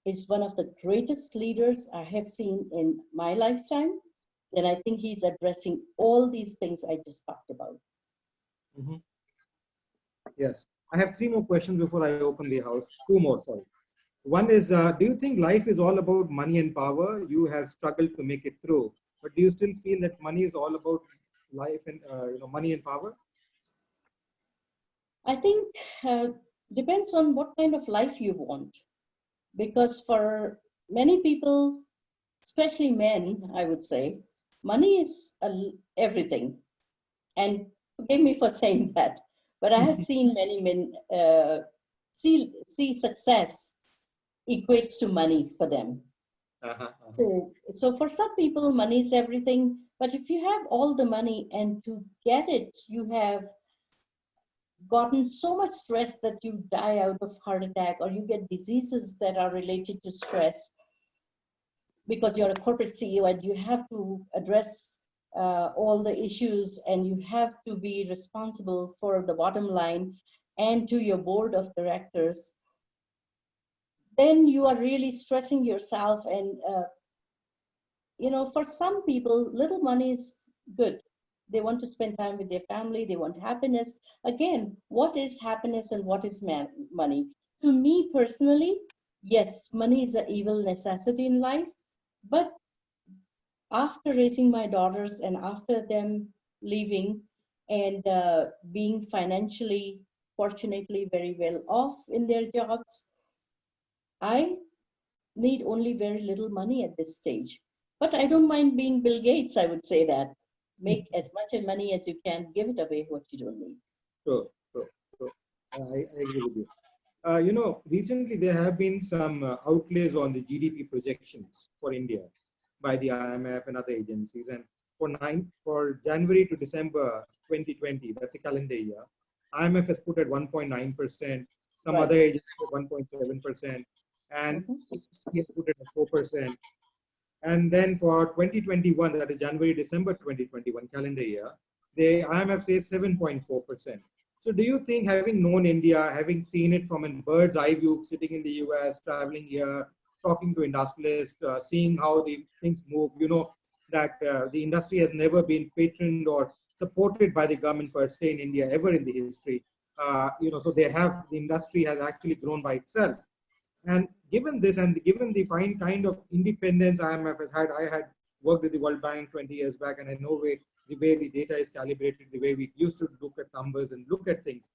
is one of the greatest leaders I have seen in my lifetime. And I think he's addressing all these things I just talked about. Mm-hmm. Yes. I have 3 more questions before I open the house. 2 more, sorry. One is, do you think life is all about money and power? You have struggled to make it through, but do you still feel that money is all about life and money and power? I think depends on what kind of life you want. Because for many people, especially men, I would say, money is everything. And forgive me for saying that, but I have seen many men see success equates to money for them. So for some people, money is everything. But if you have all the money and to get it, you have gotten so much stress that you die out of heart attack, or you get diseases that are related to stress because you're a corporate CEO and you have to address all the issues, and you have to be responsible for the bottom line and to your board of directors, then you are really stressing yourself. And for some people, little money is good. They want to spend time with their family. They want happiness. Again, what is happiness and what is money? To me personally, yes, money is an evil necessity in life. But after raising my daughters and after them leaving and being financially, fortunately, very well off in their jobs, I need only very little money at this stage. But I don't mind being Bill Gates, I would say that. Make as much money as you can, give it away what you don't need. Sure. I agree with you. Recently there have been some outlays on the GDP projections for India by the IMF and other agencies. And for January to December 2020, that's a calendar year, IMF has put at 1.9%, some other agencies at 1.7%, and IIF has put it at 4%. And then for 2021, that is January-December 2021 calendar year, the IMF says 7.4%. So do you think, having known India, having seen it from a bird's eye view, sitting in the US, traveling here, talking to industrialists, seeing how the things move, that the industry has never been patroned or supported by the government per se in India ever in the history. So the industry has actually grown by itself. And given this, and given the fine kind of independence IMF has had, I had worked with the World Bank 20 years back, and I know the way the data is calibrated, the way we used to look at numbers and look at things.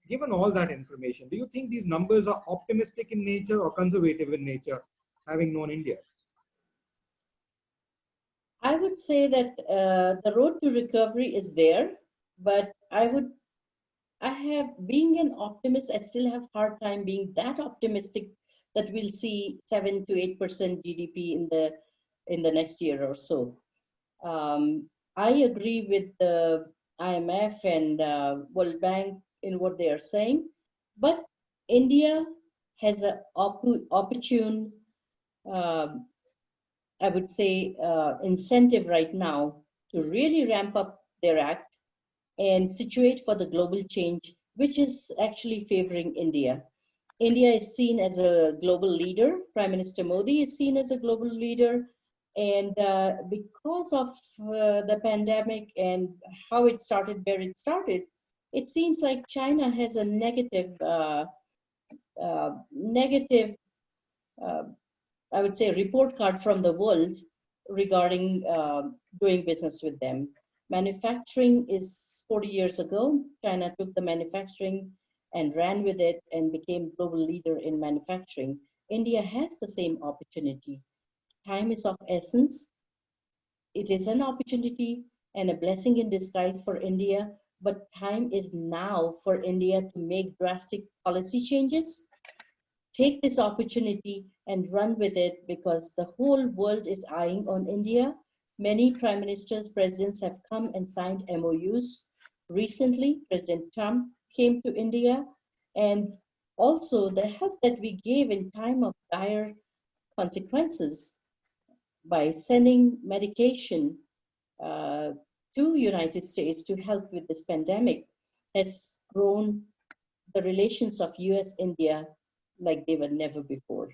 Given all that information, do you think these numbers are optimistic in nature or conservative in nature, having known India? I would say that the road to recovery is there, but being an optimist, I still have hard time being that optimistic that we'll see 7 to 8% GDP in the next year or so. I agree with the IMF and World Bank in what they are saying, but India has an opportune, um I would say, incentive right now to really ramp up their act and situate for the global change, which is actually favoring India. India is seen as a global leader. Prime Minister Modi is seen as a global leader. And because of the pandemic and how it started, where it started, it seems like China has a negative, uh, I would say, report card from the world regarding doing business with them. Manufacturing is 40 years ago. China took the manufacturing and ran with it and became global leader in manufacturing. India has the same opportunity. Time is of essence. It is an opportunity and a blessing in disguise for India, but time is now for India to make drastic policy changes. Take this opportunity and run with it because the whole world is eyeing on India. Many prime ministers, presidents have come and signed MOUs. Recently, President Trump came to India, and also the help that we gave in time of dire consequences by sending medication uh, to United States to help with this pandemic has grown the relations of US India like they were never before.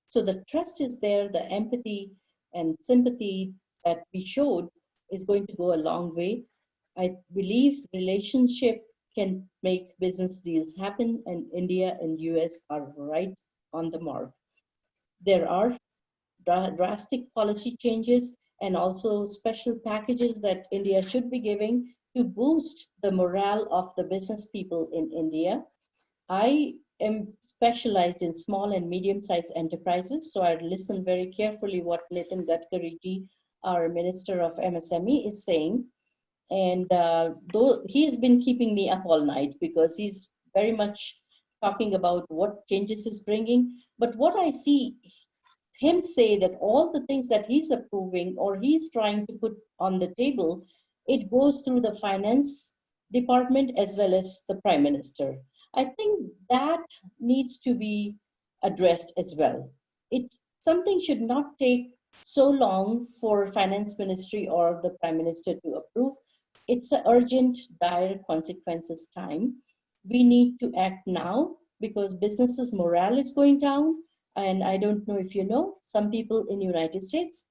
So the trust is there, the empathy and sympathy that we showed is going to go a long way. I believe relationship can make business deals happen, and India and US are right on the mark. There are drastic policy changes and also special packages that India should be giving to boost the morale of the business people in India. I am specialized in small and medium-sized enterprises, so I listen very carefully what Nitin Gadkari ji, our Minister of MSME, is saying. And though he has been keeping me up all night because he's very much talking about what changes he's bringing. But what I see him say that all the things that he's approving or he's trying to put on the table, it goes through the finance department as well as the prime minister. I think that needs to be addressed as well. It something should not take so long for finance ministry or the prime minister to approve. It's an urgent, dire consequences time. We need to act now because businesses morale is going down. And I don't know if you know, some people in the United States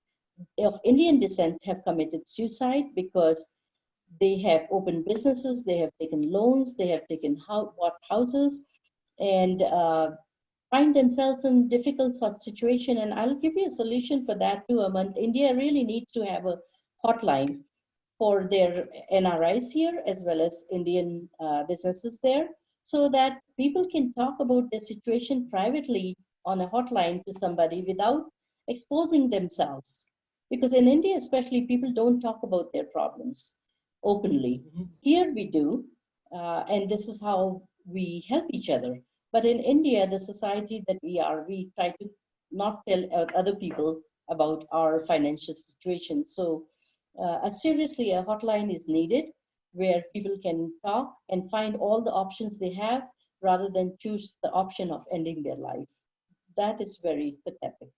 of Indian descent have committed suicide because they have opened businesses, they have taken loans, they have bought houses, and find themselves in difficult sort of situation. And I'll give you a solution for that too, Aman. India really needs to have a hotline for their NRIs here as well as Indian businesses there, so that people can talk about their situation privately on a hotline to somebody without exposing themselves. Because in India, especially, people don't talk about their problems openly. Here we do, and this is how we help each other. But in India, the society that we are, we try to not tell other people about our financial situation. So seriously, a hotline is needed where people can talk and find all the options they have rather than choose the option of ending their life. That is very pathetic.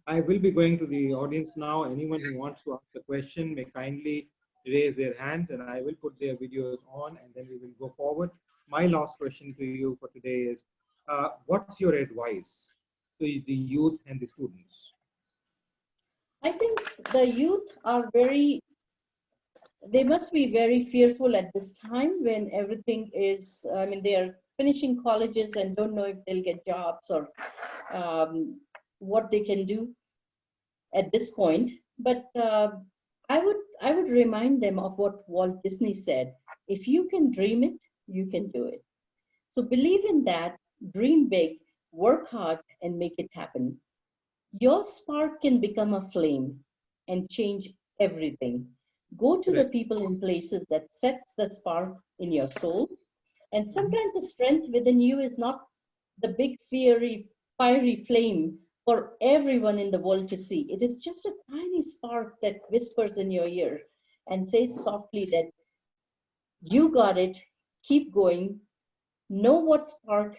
I will be going to the audience now. Anyone who wants to ask a question may kindly raise their hands and I will put their videos on and then we will go forward. My last question to you for today is, what's your advice to the youth and the students? I think the youth are they must be very fearful at this time when everything is, I mean, they are finishing colleges and don't know if they'll get jobs or what they can do at this point. But I would remind them of what Walt Disney said: if you can dream it, you can do it. So believe in that, dream big, work hard, and make it happen. Your spark can become a flame. and change everything. Go to the people and places that sets the spark in your soul. And sometimes the strength within you is not the big fiery flame for everyone in the world to see. It is just a tiny spark that whispers in your ear and says softly that you got it, keep going, know what sparks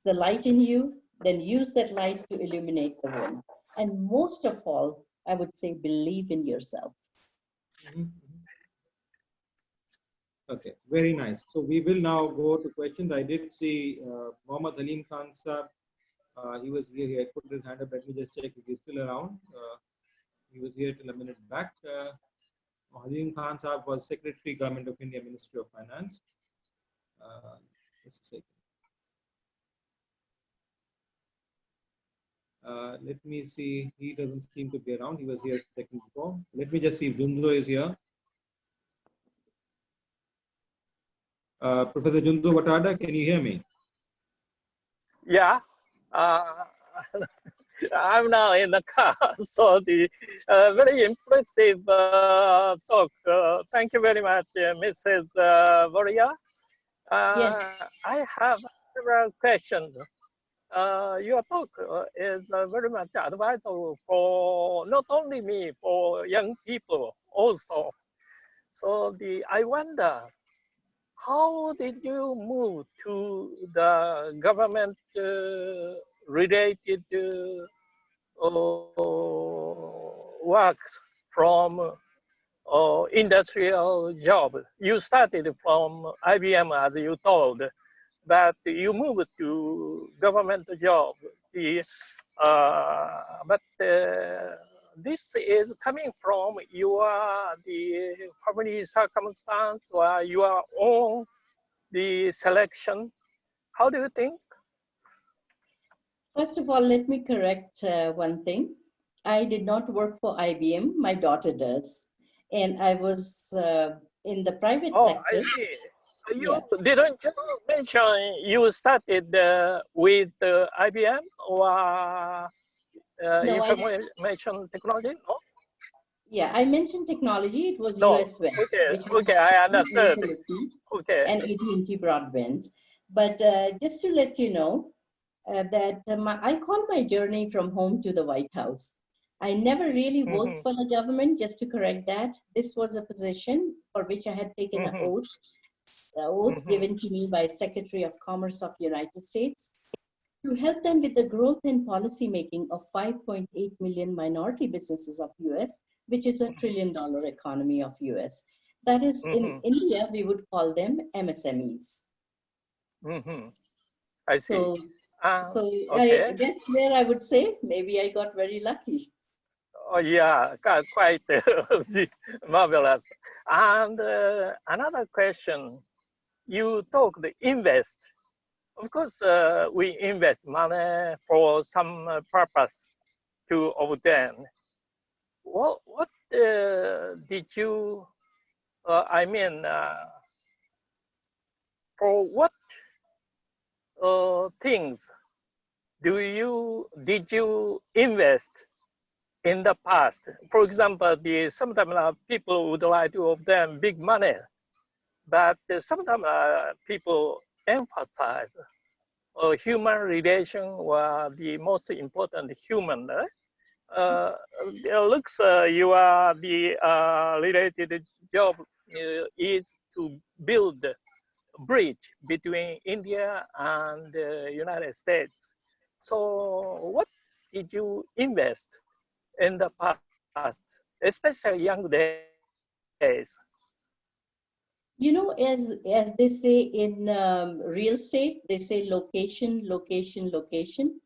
the light in you, then use that light to illuminate the world. And most of all, I would say, believe in yourself. Okay, very nice. So we will now go to questions. I did see Mohammad Halim Khan sir. He was here. He had put his hand up. Let me just check if he's still around. He was here till a minute back. Halim Khan sir was Secretary, Government of India, Ministry of Finance. Just a second. Let me see. He doesn't seem to be around. He was here a second before. Let me just see if Junzo is here. Professor Junzo Vatada, can you hear me? Yeah. I'm now in the car, so the very impressive talk. Thank you very much, Mrs. Voria. Yes. I have several questions. Your talk is very much advisable for not only me, for young people also. So I wonder, how did you move to the government related works from industrial job? You started from IBM, as you told, but you moved to government job. But this is coming from the family circumstance or your own the selection. How do you think? First of all, let me correct one thing. I did not work for IBM. My daughter does. And I was in the private sector. I see. So you didn't mention you started with IBM or information technology? No? Yeah, I mentioned technology. It was No. US West, Okay, which okay, I understood. Okay. And AT&T broadband. But just to let you know that I call my journey from home to the White House. I never really worked for the government, just to correct that. This was a position for which I had taken an oath given to me by Secretary of Commerce of the United States to help them with the growth and policy making of 5.8 million minority businesses of US, which is $1 trillion economy of US. That is, in India, we would call them MSMEs. I see. So okay. That's where I would say maybe I got very lucky. Oh yeah, quite marvelous. And another question, you talked invest. Of course, we invest money for some purpose to obtain. What did you? I mean, for what things did you invest in the past? For example, sometimes people would like to obtain big money, but sometimes people emphasize human relation were the most important human. It looks you are the related job is to build bridge between India and the United States. So what did you invest in the past, especially young days? You know, as they say in real estate, they say location, location, location.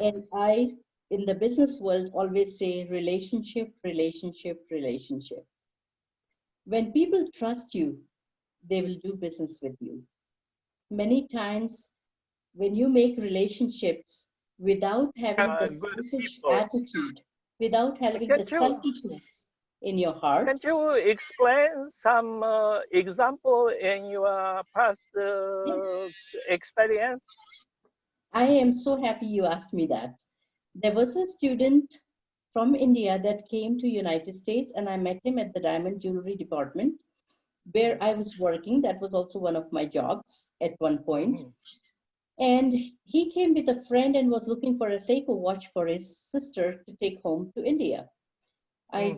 And I, in the business world, always say relationship, relationship, relationship. When people trust you, they will do business with you. Many times, when you make relationships without having the selfish attitude, without having the selfishness in your heart. Can you explain some example in your past experience? I am so happy you asked me that. There was a student from India that came to United States, and I met him at the diamond jewelry department where I was working. That was also one of my jobs at one point. And he came with a friend and was looking for a Seiko watch for his sister to take home to India. I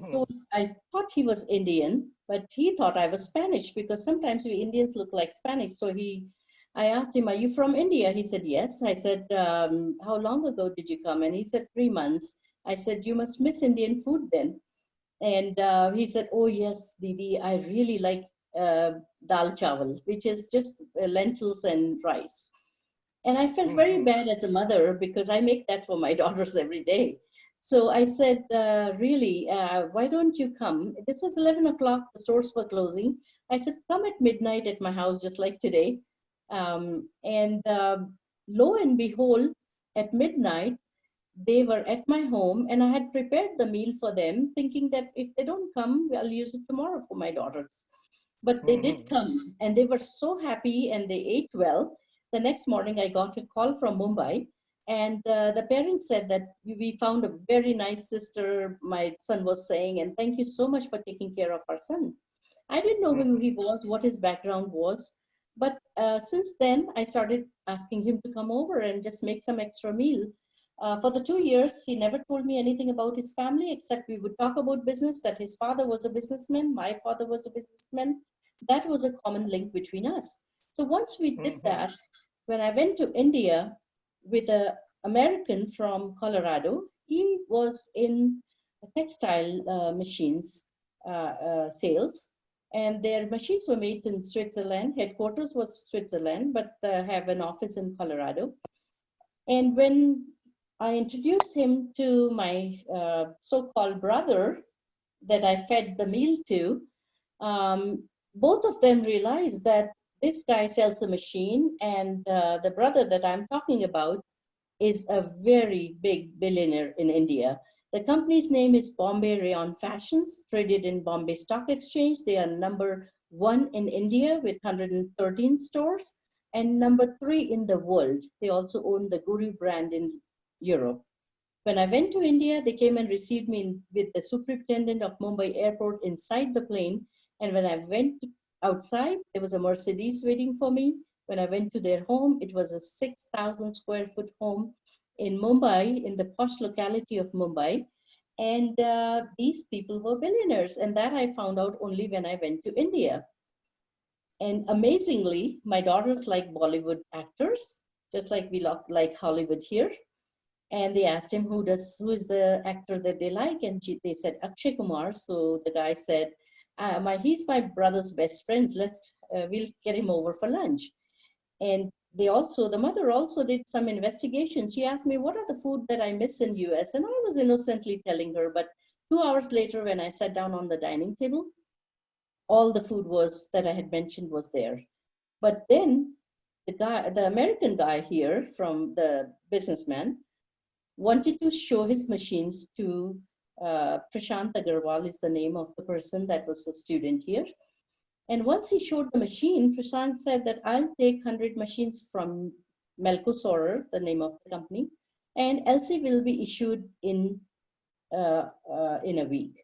thought he was Indian, but he thought I was Spanish because sometimes we Indians look like Spanish. So I asked him, "Are you from India?" He said, "Yes." I said, "How long ago did you come?" And he said, 3 months. I said, "You must miss Indian food then." And he said, "Oh yes, Didi, I really like dal chawal, which is just lentils and rice." And I felt very bad as a mother because I make that for my daughters every day. So I said, "Really, why don't you come?" This was 11 o'clock, the stores were closing. I said, "Come at midnight at my house, just like today." Lo and behold, at midnight, they were at my home and I had prepared the meal for them, thinking that if they don't come, I'll use it tomorrow for my daughters. But they did come and they were so happy and they ate well. The next morning, I got a call from Mumbai, and the parents said that we found a very nice sister, my son was saying, and thank you so much for taking care of our son. I didn't know who he was, what his background was. But since then, I started asking him to come over and just make some extra meal. For the 2 years, he never told me anything about his family, except we would talk about business, that his father was a businessman, my father was a businessman. That was a common link between us. So once we did that, when I went to India with an American from Colorado, he was in textile machines sales, and their machines were made in Switzerland. Headquarters was Switzerland, but have an office in Colorado. And when I introduced him to my so-called brother that I fed the meal to, both of them realized that this guy sells a machine, and the brother that I'm talking about is a very big billionaire in India. The company's name is Bombay Rayon Fashions, traded in Bombay Stock Exchange. They are #1 in India with 113 stores and #3 in the world. They also own the Guru brand in Europe. When I went to India, they came and received me with the superintendent of Mumbai airport inside the plane. And when I went outside, there was a Mercedes waiting for me. When I went to their home, it was a 6,000 square foot home in Mumbai, in the posh locality of Mumbai. And these people were billionaires. And that I found out only when I went to India. And amazingly, my daughters like Bollywood actors, just like we like Hollywood here. And they asked him who is the actor that they like, and they said Akshay Kumar. So the guy said, he's my brother's best friends. We'll get him over for lunch. And the mother also did some investigation. She asked me, what are the food that I miss in US? And I was innocently telling her, but 2 hours later, when I sat down on the dining table, all the food that I had mentioned was there. But then the American guy here from the businessman wanted to show his machines to Prashant Agarwal is the name of the person that was a student here. And once he showed the machine, Prashant said that I'll take 100 machines from Melcosorer, the name of the company, and LC will be issued in a week.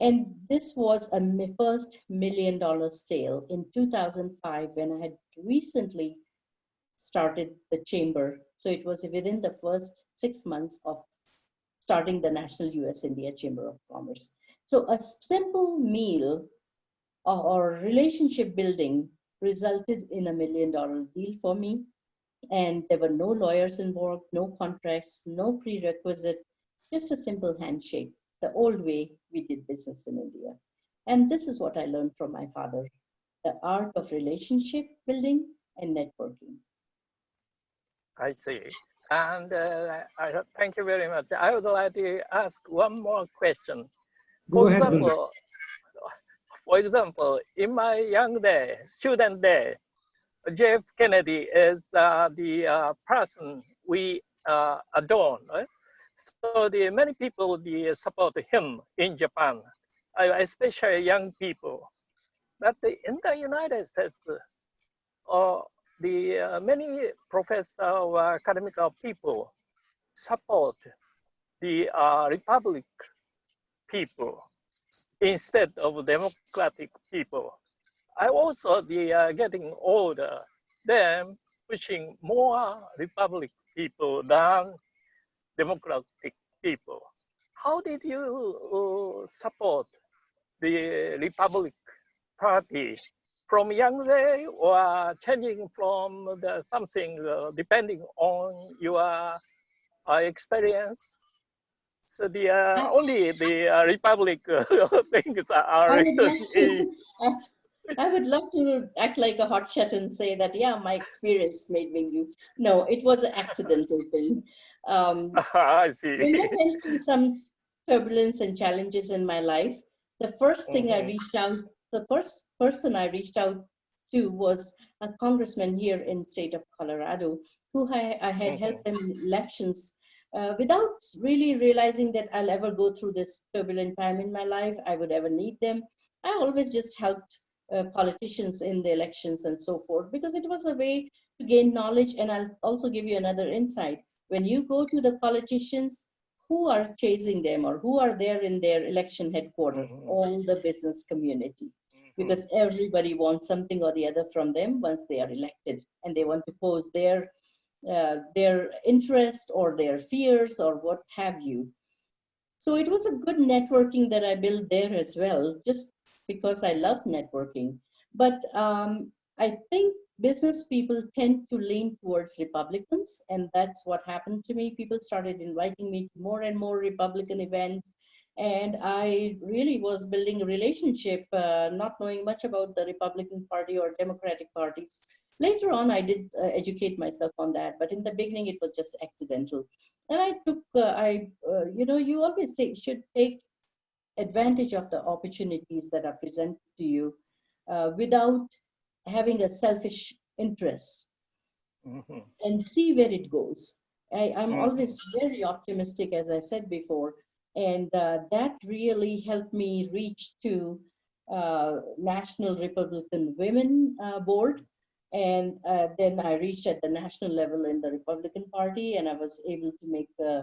And this was a first $1 million sale in 2005 when I had recently started the chamber. So it was within the first 6 months of starting the National US-India Chamber of Commerce. So a simple meal or relationship building resulted in a $1 million deal for me. And there were no lawyers involved, no contracts, no prerequisite, just a simple handshake, the old way we did business in India. And this is what I learned from my father, the art of relationship building and networking. I see. And thank you very much. I would like to ask one more question. Go ahead, For example, in my young day, student day, JF Kennedy is the person we adore. Right? So many people support him in Japan, especially young people. But in the United States, many professors or academic people support the republic people instead of democratic people. I also getting older, then pushing more republic people than democratic people. How did you support the Republic Party from young day, or changing from something depending on your experience? So the only the Republic things are I would love in. to. I would love to act like a hotshot and say that, yeah, my experience made me do. No, it was an accidental thing. I see. When I went through some turbulence and challenges in my life, the first thing I reached out, the first person I reached out to was a congressman here in state of Colorado, who I had helped them in elections without really realizing that I'll ever go through this turbulent time in my life. I would ever need them. I always just helped politicians in the elections and so forth, because it was a way to gain knowledge. And I'll also give you another insight. When you go to the politicians, who are chasing them or who are there in their election headquarters? All the business community, because everybody wants something or the other from them once they are elected, and they want to pose their interest or their fears or what have you. So it was a good networking that I built there as well, just because I love networking. But I think business people tend to lean towards Republicans, and that's what happened to me. People started inviting me to more and more Republican events, and I really was building a relationship, not knowing much about the Republican Party or Democratic parties. Later on, I did educate myself on that, but in the beginning, it was just accidental. And I took, you always should take advantage of the opportunities that are presented to you without having a selfish interest, and see where it goes. I'm always very optimistic, as I said before, and that really helped me reach to National Republican Women Board. And then I reached at the national level in the Republican Party, and I was able to make a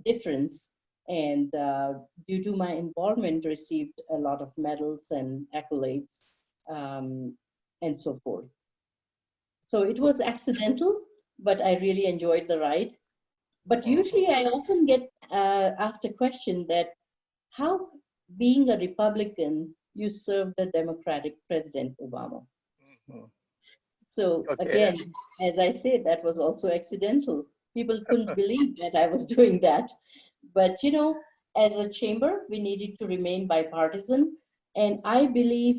difference. And due to my involvement, received a lot of medals and accolades, and so forth. So it was accidental, but I really enjoyed the ride. But usually I often get asked a question that, how, being a Republican, you served the Democratic President Obama? So again, as I said, that was also accidental. People couldn't believe that I was doing that. But you know, as a chamber, we needed to remain bipartisan. And I believe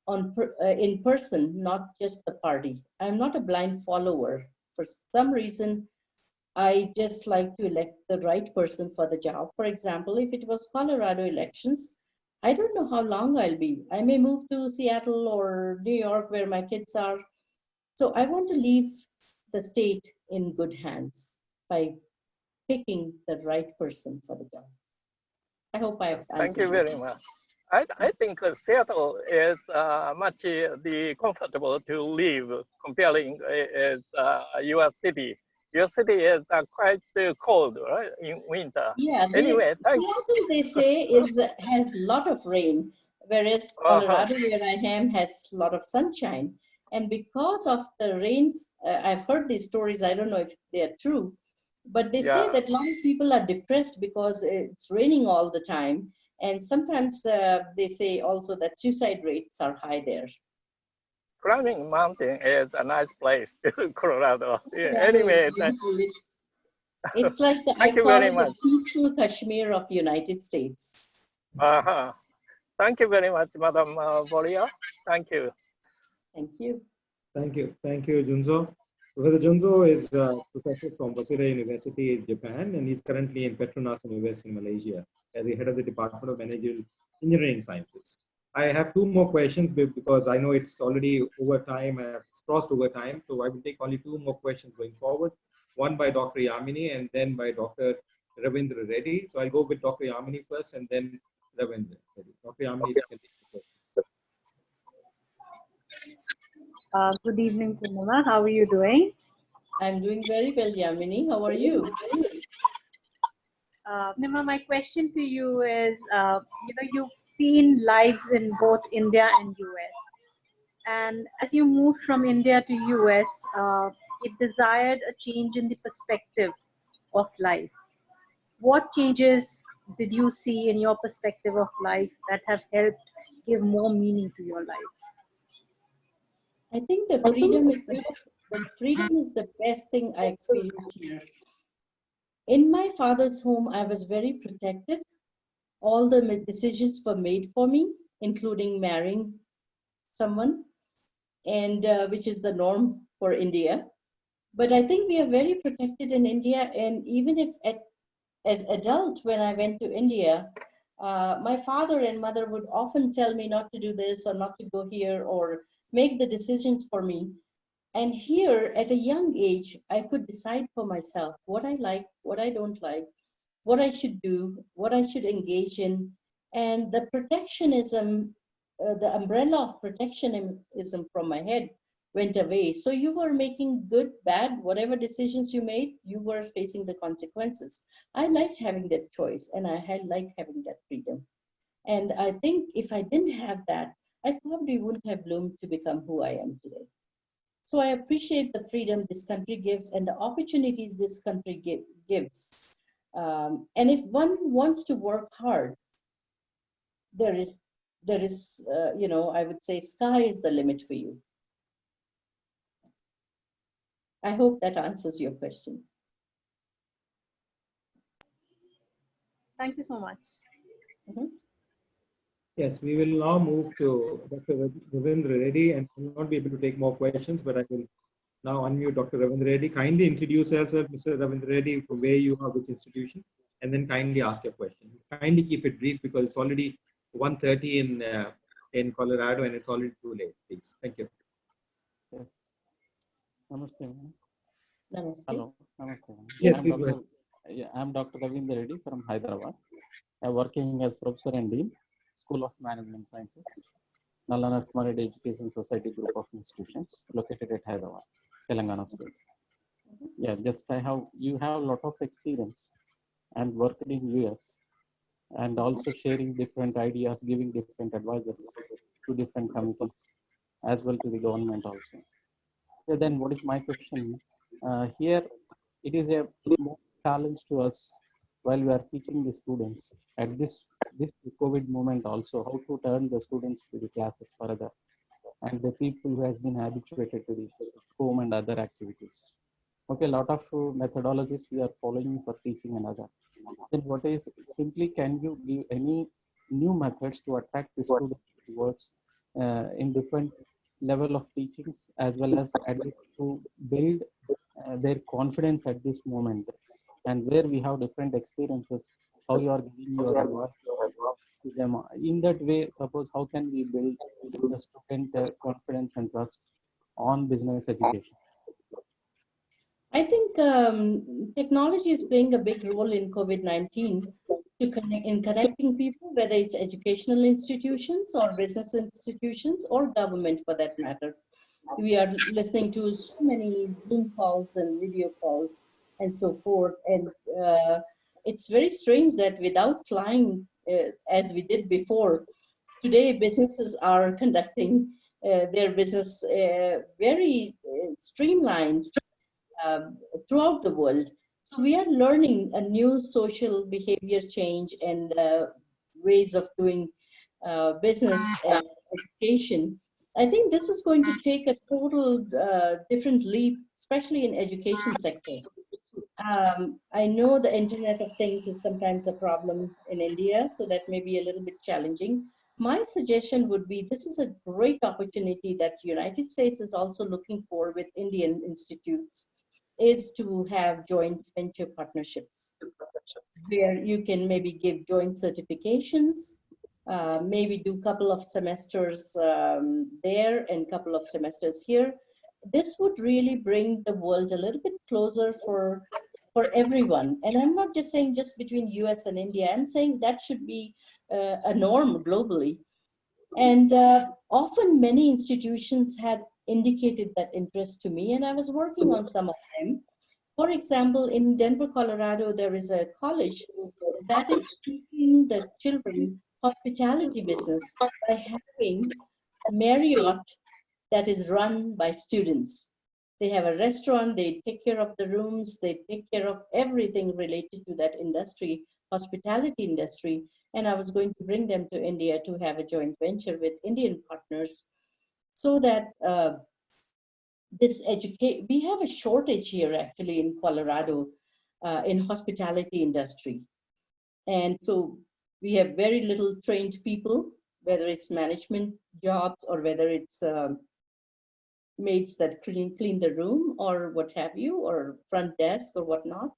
in person, not just the party. I'm not a blind follower. For some reason, I just like to elect the right person for the job. For example, if it was Colorado elections, I don't know how long I'll be. I may move to Seattle or New York, where my kids are. So I want to leave the state in good hands by picking the right person for the job. I hope I have answered. Thank you very much. I think Seattle is much comfortable to live comparing your city. Your city is quite cold, right, in winter. Yeah. Anyway, Seattle, they say, has a lot of rain, whereas Colorado, where I am, has a lot of sunshine. And because of the rains, I've heard these stories. I don't know if they are true, but they say that a lot of people are depressed because it's raining all the time. And sometimes they say also that suicide rates are high there. Climbing mountain is a nice place, Colorado. Yeah, anyway, it's like I call it the peaceful Kashmir of United States. Thank you very much, Madam Voria. Thank you. Thank you. Thank you. Thank you, Junzo. Professor Junzo is a professor from Waseda University in Japan, and he's currently in Petronas University in Malaysia as the head of the Department of Managerial Engineering Sciences. I have two more questions because I know it's already over time, I have crossed over time, so I will take only two more questions going forward. One by Dr. Yamini and then by Dr. Ravindra Reddy. So I'll go with Dr. Yamini first and then Ravindra Reddy. Dr. Yamini, you can take the question. Good evening, Purnima. How are you doing? I'm doing very well, Yamini. How are you? Nima, my question to you is, you've seen lives in both India and US. And as you moved from India to US, it desired a change in the perspective of life. What changes did you see in your perspective of life that have helped give more meaning to your life? I think the freedom is the best thing I experienced here. In my father's home, I was very protected. All the decisions were made for me, including marrying someone, and which is the norm for India. But I think we are very protected in India, and even if as adult, when I went to India, my father and mother would often tell me not to do this or not to go here or make the decisions for me. And here, at a young age, I could decide for myself what I like, what I don't like, what I should do, what I should engage in. And the protectionism, the umbrella of protectionism from my head went away. So you were making good, bad, whatever decisions you made, you were facing the consequences. I liked having that choice, and I had liked having that freedom. And I think if I didn't have that, I probably wouldn't have bloomed to become who I am today. So I appreciate the freedom this country gives and the opportunities this country gives. And if one wants to work hard, there is, I would say, sky is the limit for you. I hope that answers your question. Thank you so much. Mm-hmm. Yes, we will now move to Dr. Ravindra Reddy, and I will not be able to take more questions, but I will now unmute Dr. Ravindra Reddy. Kindly introduce yourself, Mr. Ravindra Reddy, from where you are, which institution, and then kindly ask your question. Kindly keep it brief because it's already 1:30 in Colorado and it's already too late, please. Thank you. Namaste. Namaste. Hello. Namaste. Yes, please go ahead. I'm Dr. Ravindra Reddy from Hyderabad. I'm working as Professor and Dean, School of Management Sciences, Nallana Smart Education Society Group of Institutions located at Hyderabad, Telangana State. Yeah, you have a lot of experience and worked in US and also sharing different ideas, giving different advices to different committees as well to the government also. So then what is my question? Here it is a more challenge to us while we are teaching the students at this COVID moment also, how to turn the students to the classes further and the people who has been habituated to the home and other activities. Okay, a lot of methodologies we are following for teaching and other. Then what is simply, can you give any new methods to attract the students towards in different level of teachings as well as to build their confidence at this moment, and where we have different experiences, how you are giving your advice to them. In that way, suppose how can we build the student confidence and trust on business education? I think technology is playing a big role in COVID-19 to connecting people, whether it's educational institutions or business institutions or government for that matter. We are listening to so many Zoom calls and video calls and so forth. And it's very strange that without flying as we did before, today businesses are conducting their business very streamlined throughout the world. So we are learning a new social behavior change and ways of doing business and education. I think this is going to take a total different leap, especially in education sector. I know the Internet of Things is sometimes a problem in India, so that may be a little bit challenging. My suggestion would be this is a great opportunity that the United States is also looking for with Indian institutes, is to have joint venture partnerships where you can maybe give joint certifications, maybe do a couple of semesters there and couple of semesters here. This would really bring the world a little bit closer for everyone. And I'm not just saying just between US and India, I'm saying that should be a norm globally. And often many institutions had indicated that interest to me, and I was working on some of them. For example, in Denver, Colorado, there is a college that is teaching the children hospitality business by having Marriott that is run by students. They have a restaurant, they take care of the rooms, they take care of everything related to that industry, hospitality industry. And I was going to bring them to India to have a joint venture with Indian partners so that we have a shortage here actually in Colorado in hospitality industry. And so we have very little trained people, whether it's management jobs or whether it's maids that clean the room or what have you, or front desk or whatnot.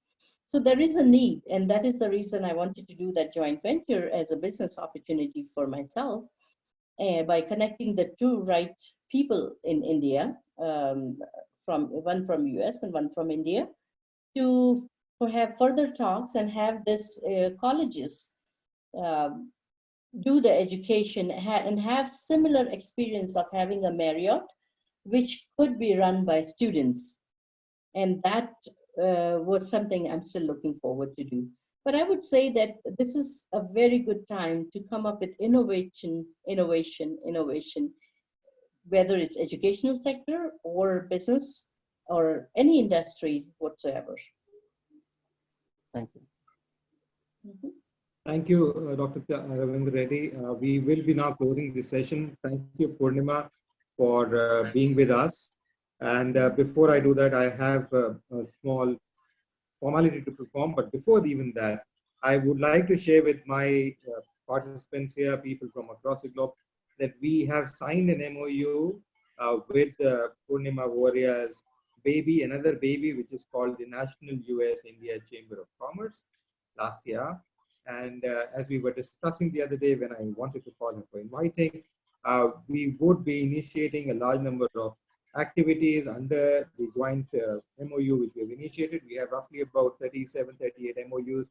So there is a need, and that is the reason I wanted to do that joint venture as a business opportunity for myself, by connecting the two right people in India, from one from US and one from India, to have further talks and have this colleges do the education and have similar experience of having a Marriott, which could be run by students. And that was something I'm still looking forward to do. But I would say that this is a very good time to come up with innovation, whether it's educational sector or business or any industry whatsoever. Thank you. Mm-hmm. Thank you, Dr. Ravindra Reddy. We will be now closing this session. Thank you, Purnima, for being with us. And before I do that, I have a small formality to perform. But before even that, I would like to share with my participants here, people from across the globe, that we have signed an MOU with Purnima Voria's baby, another baby, which is called the National US-India Chamber of Commerce last year. And as we were discussing the other day when I wanted to call her for inviting, we would be initiating a large number of activities under the joint MOU which we have initiated. We have roughly about 37, 38 MOUs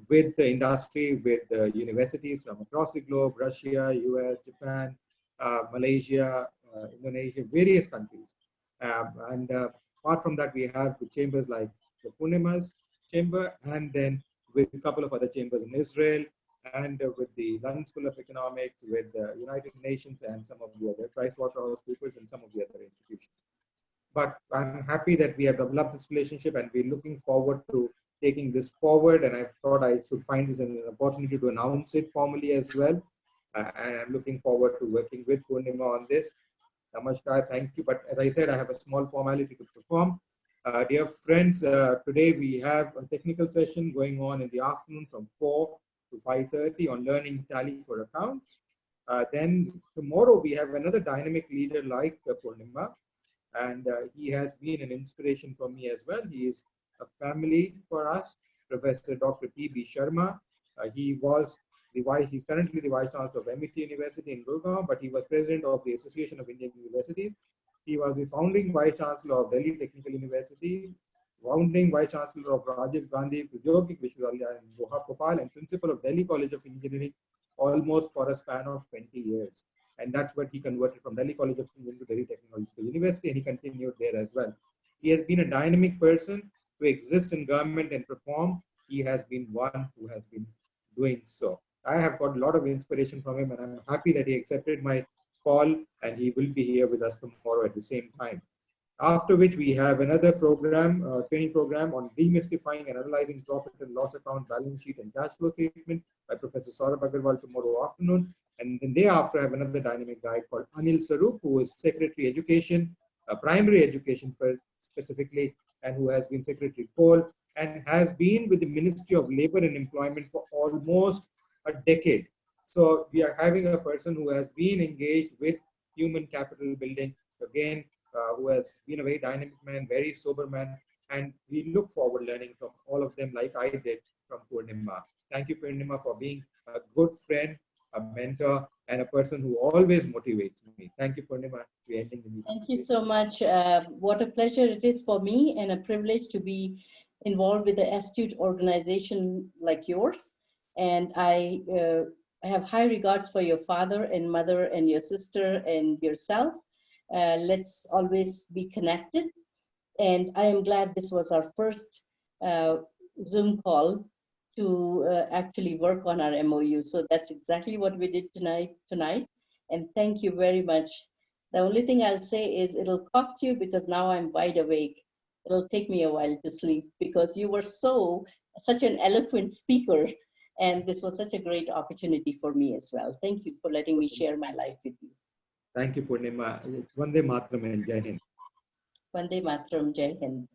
with the industry, with universities from across the globe, Russia, US, Japan, Malaysia, Indonesia, various countries. And apart from that, we have the chambers like the Purnima's chamber, and then with a couple of other chambers in Israel, and with the London School of Economics, with the United Nations and some of the other PricewaterhouseCoopers and some of the other institutions. But I'm happy that we have developed this relationship and we're looking forward to taking this forward. And I thought I should find this an opportunity to announce it formally as well. And I'm looking forward to working with Purnima on this. Namaskar, thank you. But as I said, I have a small formality to perform. Dear friends, today we have a technical session going on in the afternoon from 4 to 5:30 on learning tally for accounts. Then tomorrow we have another dynamic leader like Purnima, and he has been an inspiration for me as well. He is a family for us, Professor Dr. P.B. Sharma. He's currently the Vice Chancellor of MIT University in Gurgaon, but he was President of the Association of Indian Universities. He was the founding Vice Chancellor of Delhi Technical University, founding Vice Chancellor of Rajiv Gandhi Pradyogik Vishwavidyalaya in Bhopal, and Principal of Delhi College of Engineering almost for a span of 20 years. And that's what he converted from Delhi College of Engineering to Delhi Technological University, and he continued there as well. He has been a dynamic person to exist in government and perform. He has been one who has been doing so. I have got a lot of inspiration from him, and I'm happy that he accepted my call, and he will be here with us tomorrow at the same time. After which we have another program, training program on demystifying and analyzing profit and loss account, balance sheet, and cash flow statement by Professor Saurabh Agarwal tomorrow afternoon. And the day after, I have another dynamic guy called Anil Sarup, who is Secretary Education, Primary Education specifically, and who has been Secretary Coal and has been with the Ministry of Labor and Employment for almost a decade. So we are having a person who has been engaged with human capital building, again, who has been a very dynamic man, very sober man, and we look forward learning from all of them like I did from Purnima. Thank you, Purnima, for being a good friend, a mentor, and a person who always motivates me. Thank you, Purnima. We're ending the meeting. Thank you so much. What a pleasure it is for me and a privilege to be involved with an astute organization like yours. And I have high regards for your father and mother and your sister and yourself. Let's always be connected. And I am glad this was our first Zoom call to actually work on our MOU. So that's exactly what we did tonight. And thank you very much. The only thing I'll say is it'll cost you, because now I'm wide awake. It'll take me a while to sleep, because you were such an eloquent speaker. And this was such a great opportunity for me as well. Thank you for letting me share my life with you. Thank you, Purnima. Vande Mataram and Jai Hind. Vande Mataram, Jai Hind.